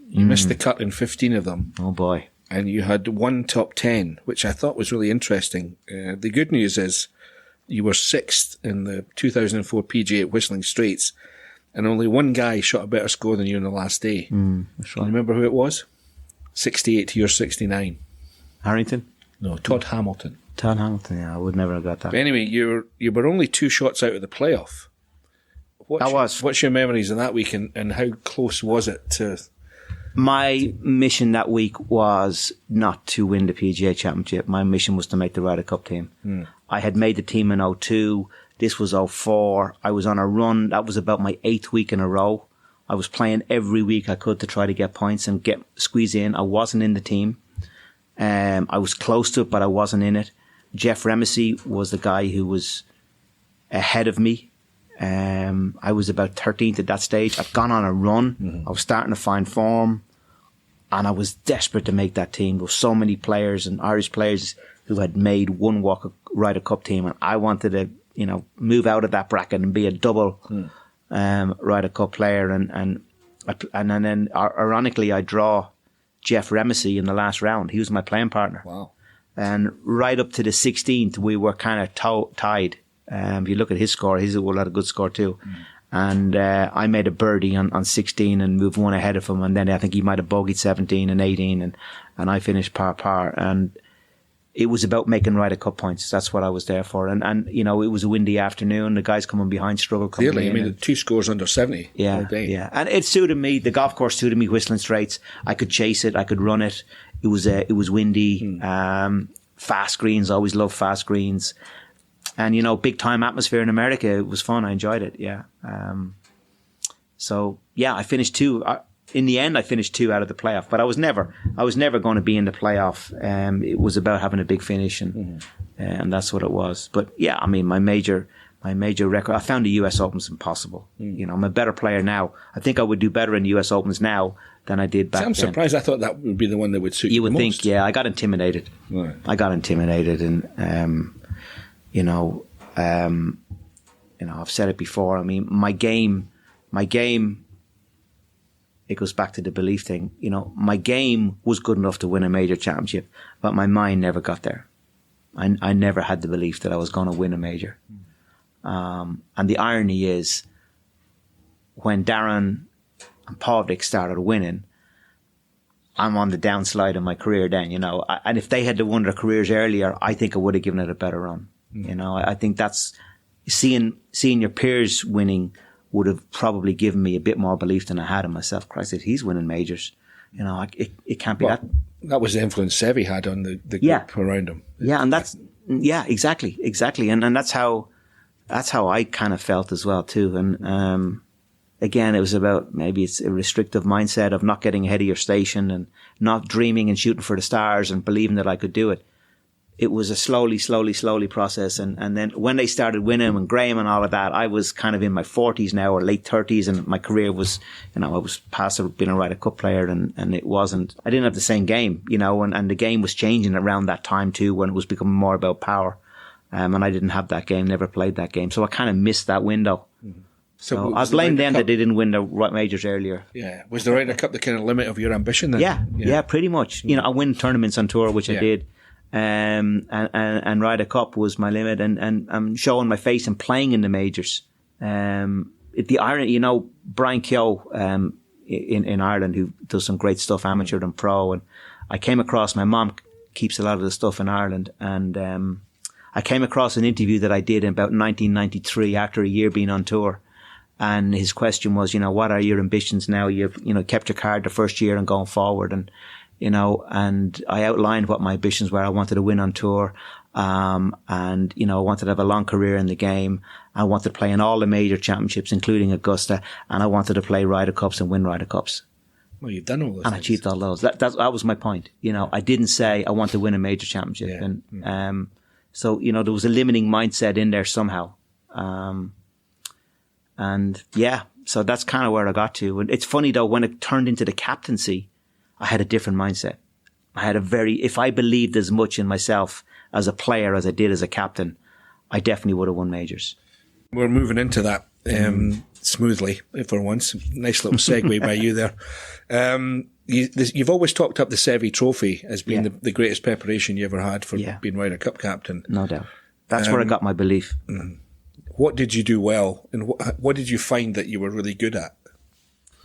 You missed the cut in 15 of them. Oh, boy. And you had 1 top 10, which I thought was really interesting. The good news is you were 6th in the 2004 PGA at Whistling Straits, and only one guy shot a better score than you on the last day. That's right. You remember who it was? 68 to your 69. Harrington? No, Todd Hamilton. Todd Hamilton, yeah, I would never have got that. But anyway, you were only 2 shots out of the playoff. What's your memories of that week, and how close was it to... My mission that week was not to win the PGA Championship. My mission was to make the Ryder Cup team. I had made the team in 2002. This was 2004. I was on a run. That was about my 8th week in a row. I was playing every week I could to try to get points and squeeze in. I wasn't in the team. I was close to it, but I wasn't in it. Jeff Remesey was the guy who was ahead of me. I was about 13th at that stage. I'd gone on a run. I was starting to find form, and I was desperate to make that team. There were so many players and Irish players who had made one walk Ryder Cup team, and I wanted to, move out of that bracket and be a double Ryder Cup player. And then ironically, I draw Jeff Remesey in the last round. He was my playing partner. Wow! And right up to the 16th, we were kind of tied. If you look at his score, he's had a good score too. And I made a birdie on 16 and moved 1 ahead of him. And then I think he might have bogeyed 17 and 18, and I finished par. And it was about making Ryder Cup points. That's what I was there for. And you know, it was a windy afternoon. The guys coming behind struggled coming Clearly, in. I mean, 2 scores under 70 all day. Yeah. And it suited me. The golf course suited me, Whistling Straits. I could chase it. I could run it. It was windy. Fast greens. I always loved fast greens. And, you know, big time atmosphere in America. It was fun. I enjoyed it. Yeah. So, yeah, I finished 2. In the end, I finished 2 out of the playoff, but I was never going to be in the playoff. It was about having a big finish, and that's what it was. But yeah, I mean, my major record, I found the US Opens impossible. You know, I'm a better player now. I think I would do better in the US Opens now than I did back then. I'm surprised. I thought that would be the one that would suit you would the think, most. yeah, I got intimidated. Right. I got intimidated, and I've said it before. I mean, my game. It goes back to the belief thing. You know, my game was good enough to win a major championship, but my mind never got there. I never had the belief that I was going to win a major. And the irony is, when Darren and Pavlik started winning, I'm on the downslide of my career then, you know. And if they had won their careers earlier, I think I would have given it a better run. You know, I think that's seeing your peers winning would have probably given me a bit more belief than I had in myself. Christ, if he's winning majors, you know, it can't be that. That was the influence Seve had on the group around him. Yeah, and exactly. And that's how I kind of felt as well too. And again, it was about, maybe it's a restrictive mindset of not getting ahead of your station and not dreaming and shooting for the stars and believing that I could do it. It was a slowly process. And then when they started winning and Graham and all of that, I was kind of in my 40s now, or late 30s, and my career was, you know, I was past being a Ryder Cup player, and it wasn't, I didn't have the same game, you know, and the game was changing around that time too, when it was becoming more about power. And I didn't have that game, never played that game. So I kind of missed that window. Mm-hmm. So I blame them that they didn't win the majors earlier. Yeah. Was the Ryder Cup the kind of limit of your ambition then? Yeah, pretty much. You know, I win tournaments on tour, which I did. And Ryder Cup was my limit, and I'm showing my face and playing in the majors. The irony, you know, Brian Keogh, in Ireland, who does some great stuff, amateur and pro, and I came across, my mom keeps a lot of the stuff in Ireland, and I came across an interview that I did in about 1993 after a year being on tour. And his question was, you know, what are your ambitions now? You've, you know, kept your card the first year and going forward. And, you know, and I outlined what my ambitions were. I wanted to win on tour. And, you know, I wanted to have a long career in the game. I wanted to play in all the major championships, including Augusta. And I wanted to play Ryder Cups and win Ryder Cups. Well, you've done all those and things. I achieved all those. That was my point. You know, I didn't say I want to win a major championship. Yeah. And, so, you know, there was a limiting mindset in there somehow. And yeah, so that's kind of where I got to. And it's funny though, when it turned into the captaincy, I had a different mindset. I had if I believed as much in myself as a player as I did as a captain, I definitely would have won majors. We're moving into that smoothly for once. Nice little segue by you there. You've always talked up the Seve Trophy as being the greatest preparation you ever had for being Ryder Cup captain. No doubt. That's where I got my belief. What did you do well, and what did you find that you were really good at?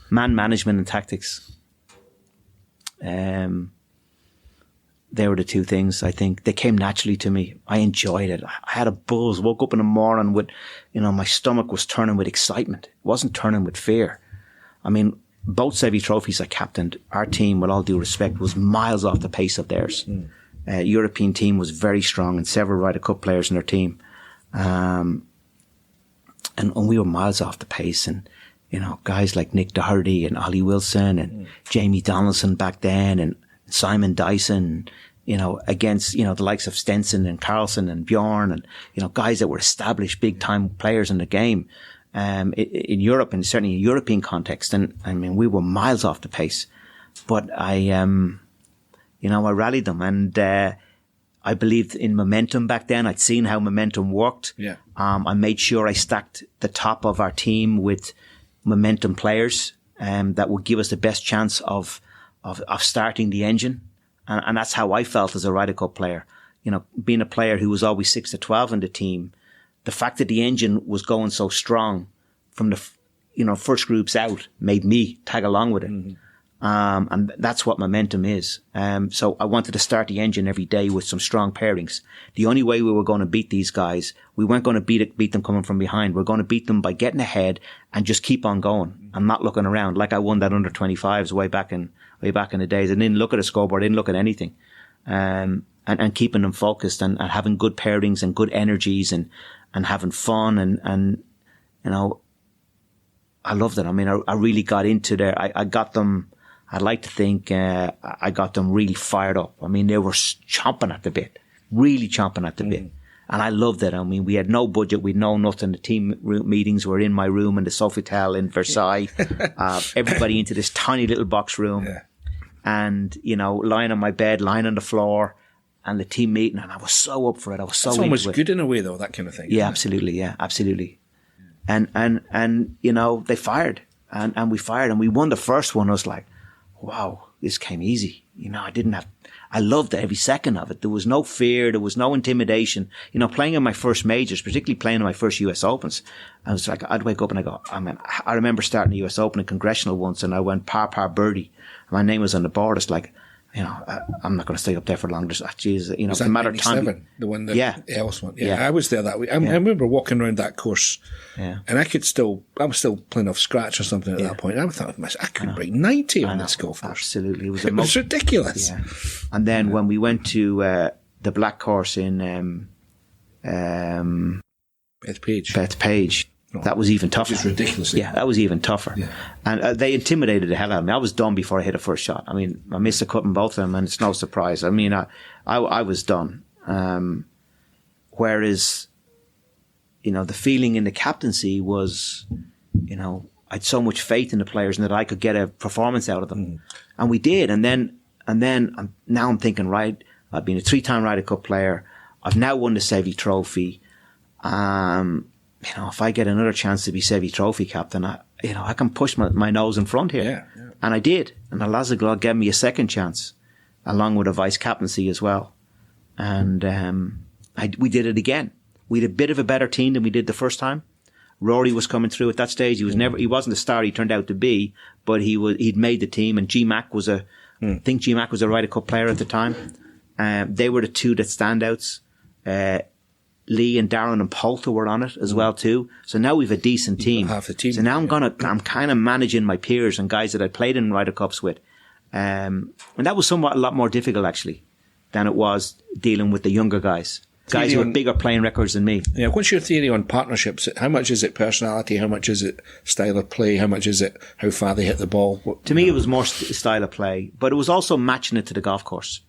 Man management and tactics. They were the two things, I think. They came naturally to me. I enjoyed it. I had a buzz. Woke up in the morning with, you know, my stomach was turning with excitement. It wasn't turning with fear. I mean, both Seve Trophies I captained, our team, with all due respect, was miles off the pace of theirs. European team was very strong, and several Ryder Cup players in their team. And we were miles off the pace, and, you know, guys like Nick Doherty and Ollie Wilson and Jamie Donaldson back then, and Simon Dyson, you know, against, you know, the likes of Stenson and Carlson and Bjorn, and, you know, guys that were established big time players in the game, in Europe, and certainly in a European context. And I mean, we were miles off the pace, but I rallied them, and, I believed in momentum back then. I'd seen how momentum worked. Yeah. I made sure I stacked the top of our team with momentum players that would give us the best chance of starting the engine. And that's how I felt as a Ryder Cup player. You know, being a player who was always 6 to 12 in the team, the fact that the engine was going so strong from the, you know, first groups out made me tag along with it. And that's what momentum is. So I wanted to start the engine every day with some strong pairings. The only way we were going to beat these guys, we weren't going to beat them coming from behind. We're going to beat them by getting ahead and just keep on going and not looking around. Like I won that under 25s way back in the days. I didn't look at a scoreboard, I didn't look at anything. And keeping them focused and having good pairings and good energies and having fun and you know, I loved it. I mean, I really got into there. I got them. I'd like to think I got them really fired up. I mean, they were chomping at the bit, really chomping at the bit. And I loved it. I mean, we had no budget. We'd know nothing. The team meetings were in my room in the Sofitel in Versailles. Everybody into this tiny little box room. Yeah. And, you know, lying on my bed, lying on the floor, and the team meeting. And I was so up for it. I was so into it. It's almost good in a way, though, that kind of thing. Yeah, absolutely. Yeah, absolutely. And you know, they fired. And we fired. And we won the first one. I was like, wow, this came easy. You know, I loved every second of it. There was no fear. There was no intimidation. You know, playing in my first majors, particularly playing in my first US Opens, I was like, I'd wake up and I remember starting the US Open in Congressional once and I went par birdie. My name was on the board. It's like, you know, I'm not going to stay up there for long. Jeez, you know, was that no matter time. The one that Ellis won. Yeah, I was there that week. I remember walking around that course, and I was still playing off scratch or something at that point. I thought, I could break 90 on this golf course. Absolutely, it was ridiculous. Yeah. And then when we went to the black course in Bethpage. That was even tougher. It was ridiculous. Yeah, that was even tougher. Yeah. And they intimidated the hell out of me. I was done before I hit a first shot. I mean, I missed a cut in both of them, and it's no surprise. I mean, I was done. Whereas, you know, the feeling in the captaincy was, you know, I had so much faith in the players and that I could get a performance out of them. And we did. And then now I'm thinking, right, I've been a 3-time Ryder Cup player. I've now won the Seve Trophy. You know, if I get another chance to be Seve Trophy captain, I can push my nose in front here. Yeah. And I did. And Alazagla gave me a second chance, along with a vice captaincy as well. And we did it again. We had a bit of a better team than we did the first time. Rory was coming through at that stage. He wasn't the star he turned out to be, but he'd made the team. And G-Mac was I think G-Mac was a Ryder Cup player at the time. They were the two standouts. Lee and Darren and Poulter were on it as well too. So now we've a decent team. Half the team. So now I'm kind of managing my peers and guys that I played in Ryder Cups with. And that was somewhat a lot more difficult actually than it was dealing with the younger guys. Guys who had bigger playing records than me. Yeah. What's your theory on partnerships? How much is it personality? How much is it style of play? How much is it how far they hit the ball? To me, it was more style of play, but it was also matching it to the golf course.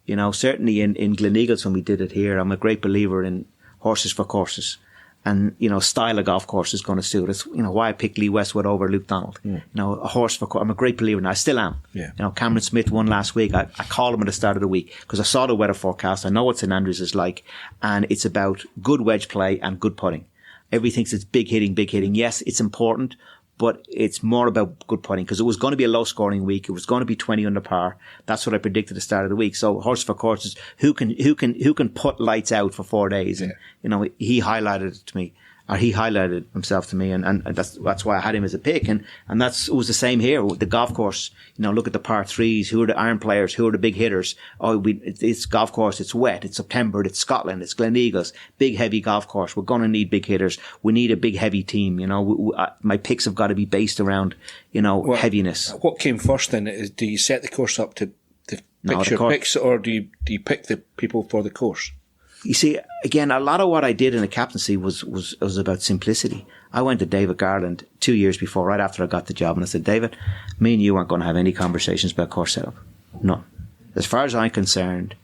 You know, certainly in Gleneagles when we did it here, I'm a great believer in horses for courses. And, you know, style of golf course is going to suit us. You know, why I picked Lee Westwood over Luke Donald. You know, a horse for course. I'm a great believer and I still am. Yeah. You know, Cameron Smith won last week. I called him at the start of the week because I saw the weather forecast. I know what St Andrews is like. And it's about good wedge play and good putting. Everybody thinks it's big hitting. Yes, it's important, but it's more about good putting because it was going to be a low scoring week. It was going to be 20 under par. That's what I predicted at the start of the week. So horse for courses, who can put lights out for 4 days? And, you know, he highlighted it to me. Or he highlighted himself to me, and that's why I had him as a pick, and it was the same here with the golf course. You know, look at the par threes. Who are the iron players? Who are the big hitters? It's golf course. It's wet. It's September. It's Scotland. It's Gleneagles. Big heavy golf course. We're going to need big hitters. We need a big heavy team. You know, my picks have got to be based around heaviness. What came first then? Do you set the course up to pick your picks, or do you pick the people for the course? You see, again, a lot of what I did in the captaincy was about simplicity. I went to David Garland 2 years before, right after I got the job, and I said, David, me and you aren't going to have any conversations about course setup. None. As far as I'm concerned,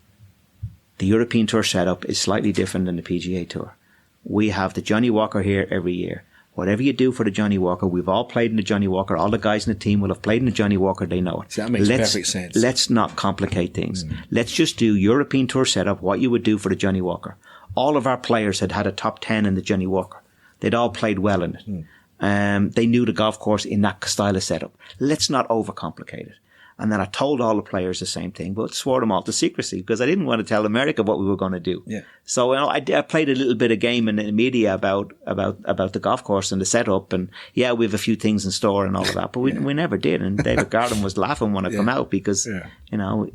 the European Tour setup is slightly different than the PGA Tour. We have the Johnny Walker here every year. Whatever you do for the Johnny Walker, we've all played in the Johnny Walker. All the guys in the team will have played in the Johnny Walker. They know it. So that makes perfect sense. Let's not complicate things. Let's just do European Tour setup, what you would do for the Johnny Walker. All of our players had a top 10 in the Johnny Walker. They'd all played well in it. They knew the golf course in that style of setup. Let's not overcomplicate it. And then I told all the players the same thing, but swore them all to secrecy because I didn't want to tell America what we were going to do. Yeah. So I played a little bit of game in the media about the golf course and the setup, and we have a few things in store and all of that, but we never did. And David Garden was laughing when I come out because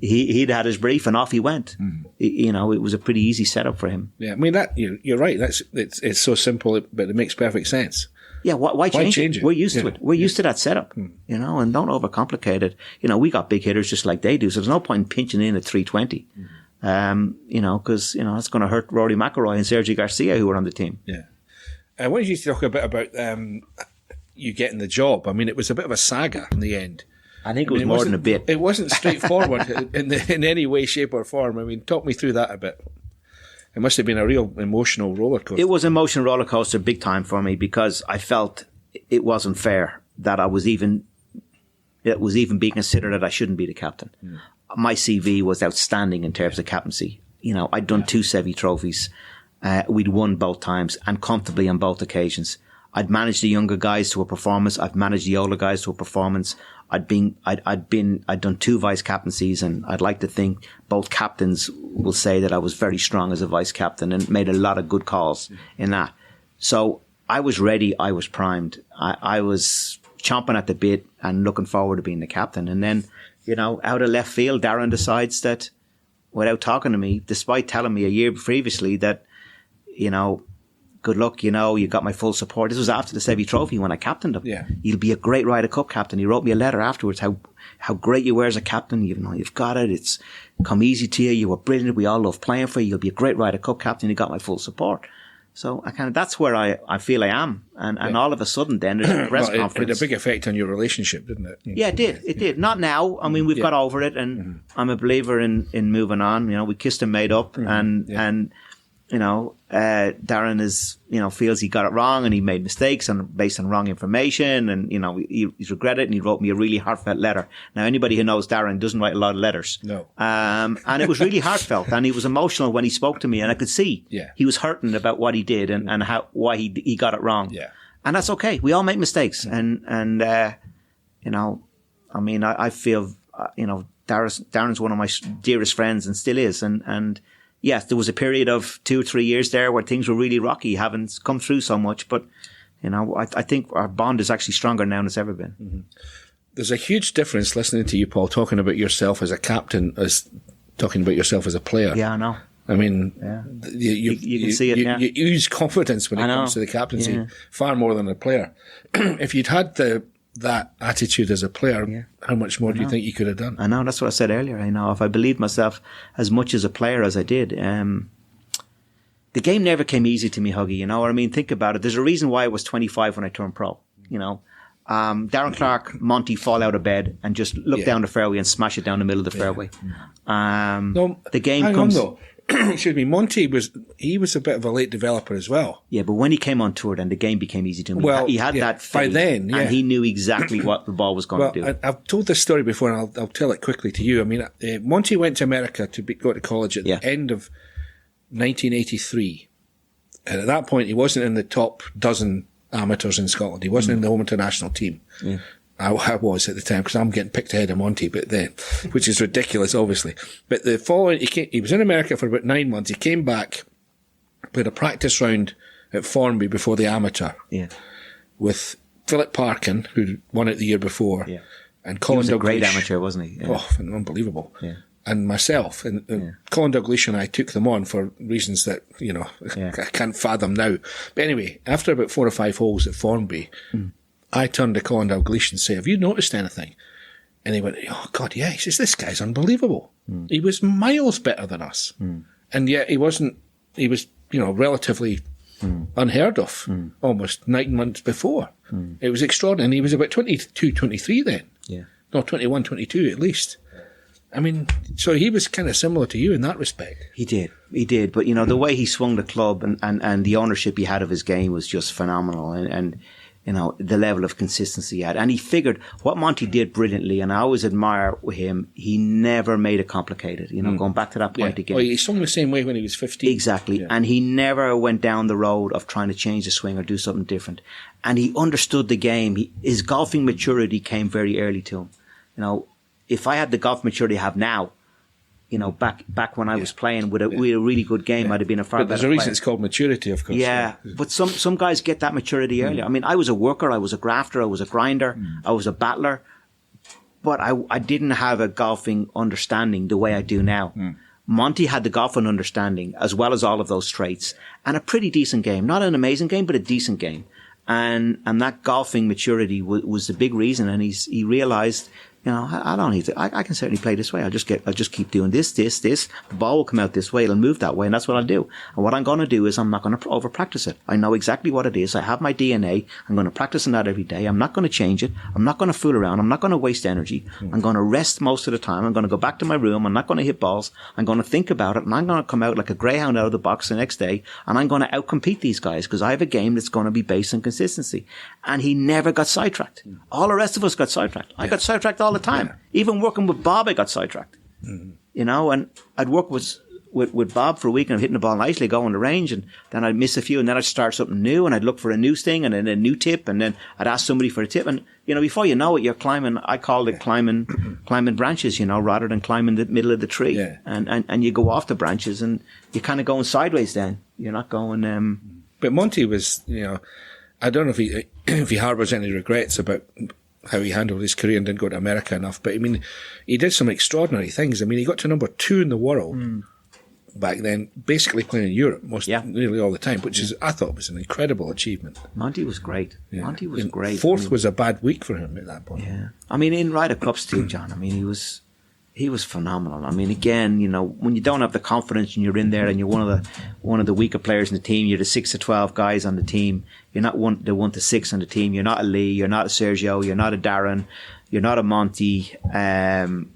he'd had his brief and off he went. It was a pretty easy setup for him. Yeah, I mean that you're right. It's so simple, but it makes perfect sense. Yeah, why change it? We're used to it. We're used to that setup, and don't overcomplicate it. We got big hitters just like they do, so there's no point in pinching in at 320. Because it's going to hurt Rory McIlroy and Sergio Garcia who were on the team. Yeah. I wanted you to talk a bit about you getting the job. I mean, it was a bit of a saga in the end. I think it was more than a bit. It wasn't straightforward in any way, shape, or form. I mean, talk me through that a bit. It must have been a real emotional roller coaster. It was an emotional roller coaster big time for me because I felt it wasn't fair that it was even being considered that I shouldn't be the captain. My CV was outstanding in terms of captaincy. I'd done 2 Seve trophies. We'd won both times and comfortably on both occasions. I'd managed the younger guys to a performance. I'd managed the older guys to a performance. I'd done 2 vice captaincies, and I'd like to think both captains will say that I was very strong as a vice captain and made a lot of good calls in that. So I was ready. I was primed. I was chomping at the bit and looking forward to being the captain. And then, out of left field, Darren decides that, without talking to me, despite telling me a year previously that, good luck, you got my full support. This was after the Seve Trophy when I captained him. Yeah. You'll be a great Ryder Cup captain. He wrote me a letter afterwards, how great you were as a captain. You've got it. It's come easy to you. You were brilliant. We all love playing for you. You'll be a great Ryder Cup captain. You got my full support. So that's where I feel I am. And all of a sudden then there's a press conference. It had a big effect on your relationship, didn't it? Yeah, it did. It did. Not now. I mean, we've got over it, and I'm a believer in moving on. We kissed and made up, and Darren is, feels he got it wrong and he made mistakes based on wrong information, and, he's regretted it, and he wrote me a really heartfelt letter. Now, anybody who knows Darren doesn't write a lot of letters. No. And it was really heartfelt, and he was emotional when he spoke to me, and I could see he was hurting about what he did and why he got it wrong. Yeah. And that's okay. We all make mistakes. And I feel, Darren's one of my dearest friends and still is. And yes, there was a period of 2 or 3 years there where things were really rocky, haven't come through so much. But, I think our bond is actually stronger now than it's ever been. Mm-hmm. There's a huge difference listening to you, Paul, talking about yourself as a captain as talking about yourself as a player. Yeah, I know. I mean, you can see it now. You ooze confidence when it comes to the captaincy, far more than a player. If you'd had that attitude as a player, how much more do you think you could have done? I know, that's what I said earlier. I know, if I believed myself as much as a player as I did, the game never came easy to me, Huggy. You know what I mean? Think about it. There's a reason why I was 25 when I turned pro. Darren Clark, Monty fall out of bed and just look down the fairway and smash it down the middle of the fairway. The game comes. On, though. Excuse me, Monty was a bit of a late developer as well. Yeah, but when he came on tour, then the game became easy to him. Well, he had that faith, by then, and he knew exactly what the ball was going to do. I've told this story before, and I'll tell it quickly to you. I mean, Monty went to America to go to college at the end of 1983, and at that point, he wasn't in the top dozen amateurs in Scotland. He wasn't in the home international team. Yeah. I was at the time, because I'm getting picked ahead of Monty, but then, which is ridiculous, obviously. But the following, he was in America for about 9 months. He came back, played a practice round at Formby before the amateur, with Philip Parkin, who won it the year before, and Colin Dalglish. He was a great amateur, wasn't he? Yeah. Oh, unbelievable. Yeah. And myself, and Colin Dalglish and I took them on for reasons that, I can't fathom now. But anyway, after about 4 or 5 holes at Formby, I turned to Colin Dalglish and said, "Have you noticed anything?" And he went, "Oh God, yeah." He says, "This guy's unbelievable. He was miles better than us, and yet he wasn't. He was, relatively unheard of. Almost 9 months before, it was extraordinary. And he was about 22, 23 then. Yeah, no, 21, 22 at least. I mean, so he was kind of similar to you in that respect. He did. But the way he swung the club and the ownership he had of his game was just phenomenal, and the level of consistency he had. And he figured what Monty did brilliantly, and I always admire him, he never made it complicated, going back to that point again. Well, he swung the same way when he was 15. Exactly. Yeah. And he never went down the road of trying to change the swing or do something different. And he understood the game. His golfing maturity came very early to him. if I had the golf maturity I have now, back when I was playing with a really good game, I'd have been a far better There's a reason player. it's called maturity, of course. Yeah, but some guys get that maturity earlier. I mean, I was a worker, I was a grafter, I was a grinder, I was a battler, but I didn't have a golfing understanding the way I do now. Monty had the golfing understanding as well as all of those traits, and a pretty decent game. Not an amazing game, but a decent game. And that golfing maturity was the big reason. And he realized, I don't need to. I can certainly play this way. I'll just keep doing this. The ball will come out this way. It'll move that way, and that's what I'll do. And what I'm going to do is I'm not going to over practice it. I know exactly what it is. I have my DNA. I'm going to practice on that every day. I'm not going to change it. I'm not going to fool around. I'm not going to waste energy. I'm going to rest most of the time. I'm going to go back to my room. I'm not going to hit balls. I'm going to think about it, and I'm going to come out like a greyhound out of the box the next day, and I'm going to outcompete these guys because I have a game that's going to be based on consistency. And he never got sidetracked. All the rest of us got sidetracked. I got sidetracked all the time. Yeah. Even working with Bob, I got sidetracked. And I'd work with Bob for a week and I'm hitting the ball nicely, go on the range, and then I'd miss a few, and then I'd start something new, and I'd look for a new thing and then a new tip, and then I'd ask somebody for a tip, and before you know it, you're climbing. I call it climbing branches, rather than climbing the middle of the tree. Yeah. And you go off the branches, and you're kind of going sideways. Then you're not going. But Monty was, I don't know if he harbours any regrets about how he handled his career and didn't go to America enough. But, he did some extraordinary things. He got to number 2 in the world back then, basically playing in Europe nearly all the time, which I thought was an incredible achievement. Monty was great. Yeah. Monty was great. Fourth was a bad week for him at that point. Yeah. In Ryder Cups too, John, he was phenomenal. Again, when you don't have the confidence and you're in there and you're one of the weaker players in the team, you're the 6 to 12 guys on the team. You're not the 1 to 6 on the team. You're not a Lee. You're not a Sergio. You're not a Darren. You're not a Monty. When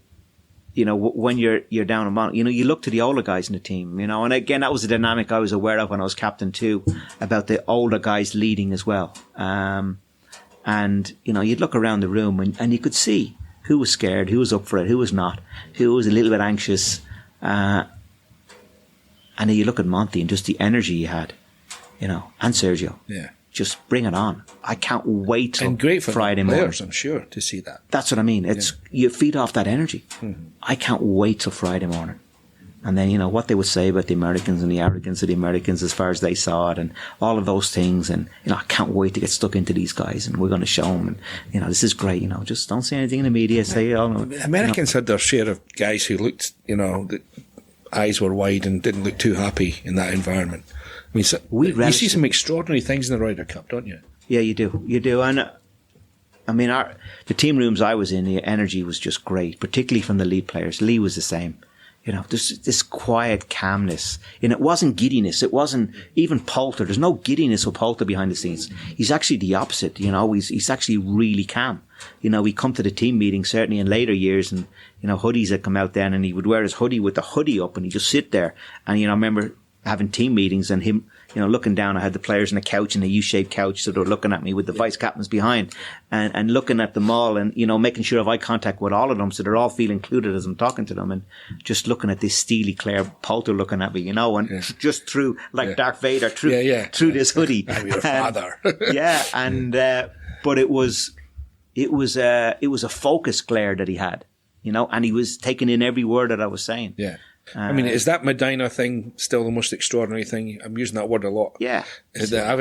you're down a Monty, you look to the older guys in the team. And again, that was a dynamic I was aware of when I was captain too, about the older guys leading as well. You'd look around the room and you could see who was scared, who was up for it, who was not, who was a little bit anxious. And then you look at Monty and just the energy he had, and Sergio. Yeah. Just bring it on. I can't wait till and great for Friday players, morning. I'm sure, to see that. That's what I mean. It's you feed off that energy. Mm-hmm. I can't wait till Friday morning. And then, what they would say about the Americans and the arrogance of the Americans as far as they saw it and all of those things. And, I can't wait to get stuck into these guys and we're going to show them. And, this is great. Just don't say anything in the media. Say, Americans had their share of guys who looked, the eyes were wide and didn't look too happy in that environment. You see some extraordinary things in the Ryder Cup, don't you? Yeah, you do. You do. And, the team rooms I was in, the energy was just great, particularly from the lead players. Lee was the same. There's this quiet calmness. And it wasn't giddiness. It wasn't even Poulter. There's no giddiness with Poulter behind the scenes. He's actually the opposite. He's actually really calm. He'd come to the team meeting, certainly in later years, and, hoodies had come out then, and he would wear his hoodie with the hoodie up, and he'd just sit there. And, I remember having team meetings and him, looking down. I had the players on a couch, in a U-shaped couch, so they were looking at me with the vice captains behind and looking at them all and, making sure I have eye contact with all of them so they're all feel included as I'm talking to them, and just looking at this steely Claire Poulter looking at me, and just through, like Darth Vader, through this hoodie. I'm your father. But it was a focused glare that he had, and he was taking in every word that I was saying. Yeah. Is that Medina thing still the most extraordinary thing? I'm using that word a lot. Yeah. That I've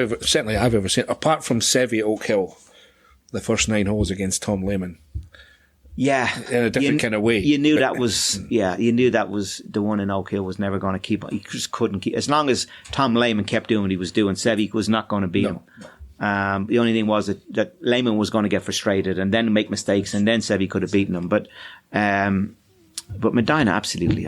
ever seen, apart from Seve at Oak Hill, the first 9 holes against Tom Lehman. Yeah. In a different kind of way. You knew that was the one in Oak Hill was never going to keep, he just couldn't keep, as long as Tom Lehman kept doing what he was doing, Seve was not going to beat him. The only thing was that Lehman was going to get frustrated and then make mistakes, and then Seve could have beaten him. But Medina, absolutely.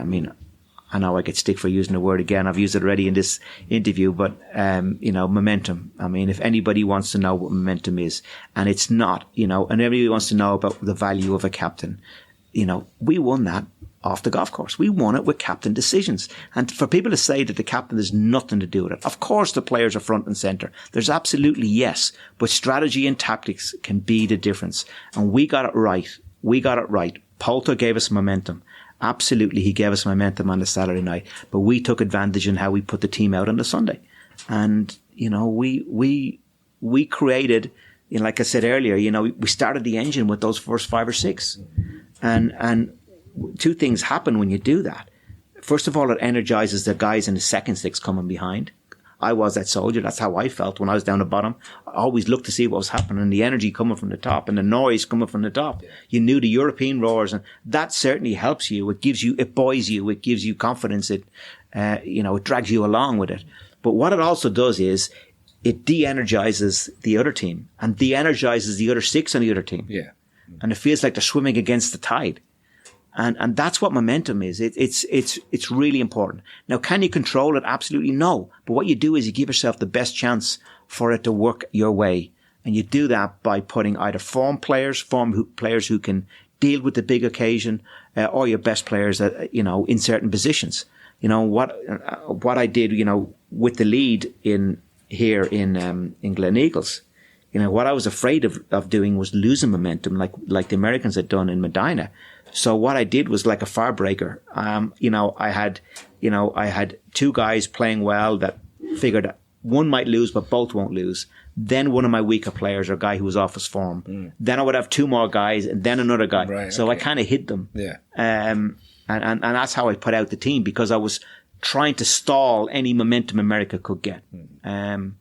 I know I get stick for using the word again. I've used it already in this interview, but, momentum. If anybody wants to know what momentum is, and it's not, and everybody wants to know about the value of a captain, we won that off the golf course. We won it with captain decisions. And for people to say that the captain has nothing to do with it, of course the players are front and center. There's absolutely yes, but strategy and tactics can be the difference. And we got it right. Poulter gave us momentum. Absolutely, he gave us momentum on the Saturday night, but we took advantage in how we put the team out on the Sunday. And, we created, like I said earlier, we started the engine with those first 5 or 6. And two things happen when you do that. First of all, it energizes the guys in the second six coming behind. I was that soldier. That's how I felt when I was down the bottom. I always looked to see what was happening, the energy coming from the top and the noise coming from the top. Yeah. You knew the European roars, and that certainly helps you. It buoys you, it gives you confidence. It drags you along with it. But what it also does is it de-energizes the other team and de-energizes the other six on the other team. Yeah. And it feels like they're swimming against the tide. And that's what momentum is. It's really important. Now, can you control it? Absolutely no. But what you do is you give yourself the best chance for it to work your way. And you do that by putting either form players who can deal with the big occasion, or your best players in certain positions. What I did, with the lead in Glen Eagles, what I was afraid of doing was losing momentum like the Americans had done in Medina. So what I did was like a fire breaker. I had two guys playing well that figured one might lose, but both won't lose. Then one of my weaker players, or a guy who was off his form. Then I would have two more guys, and then another guy. Right, so okay. I kind of hid them. Yeah. And that's how I put out the team, because I was trying to stall any momentum America could get. And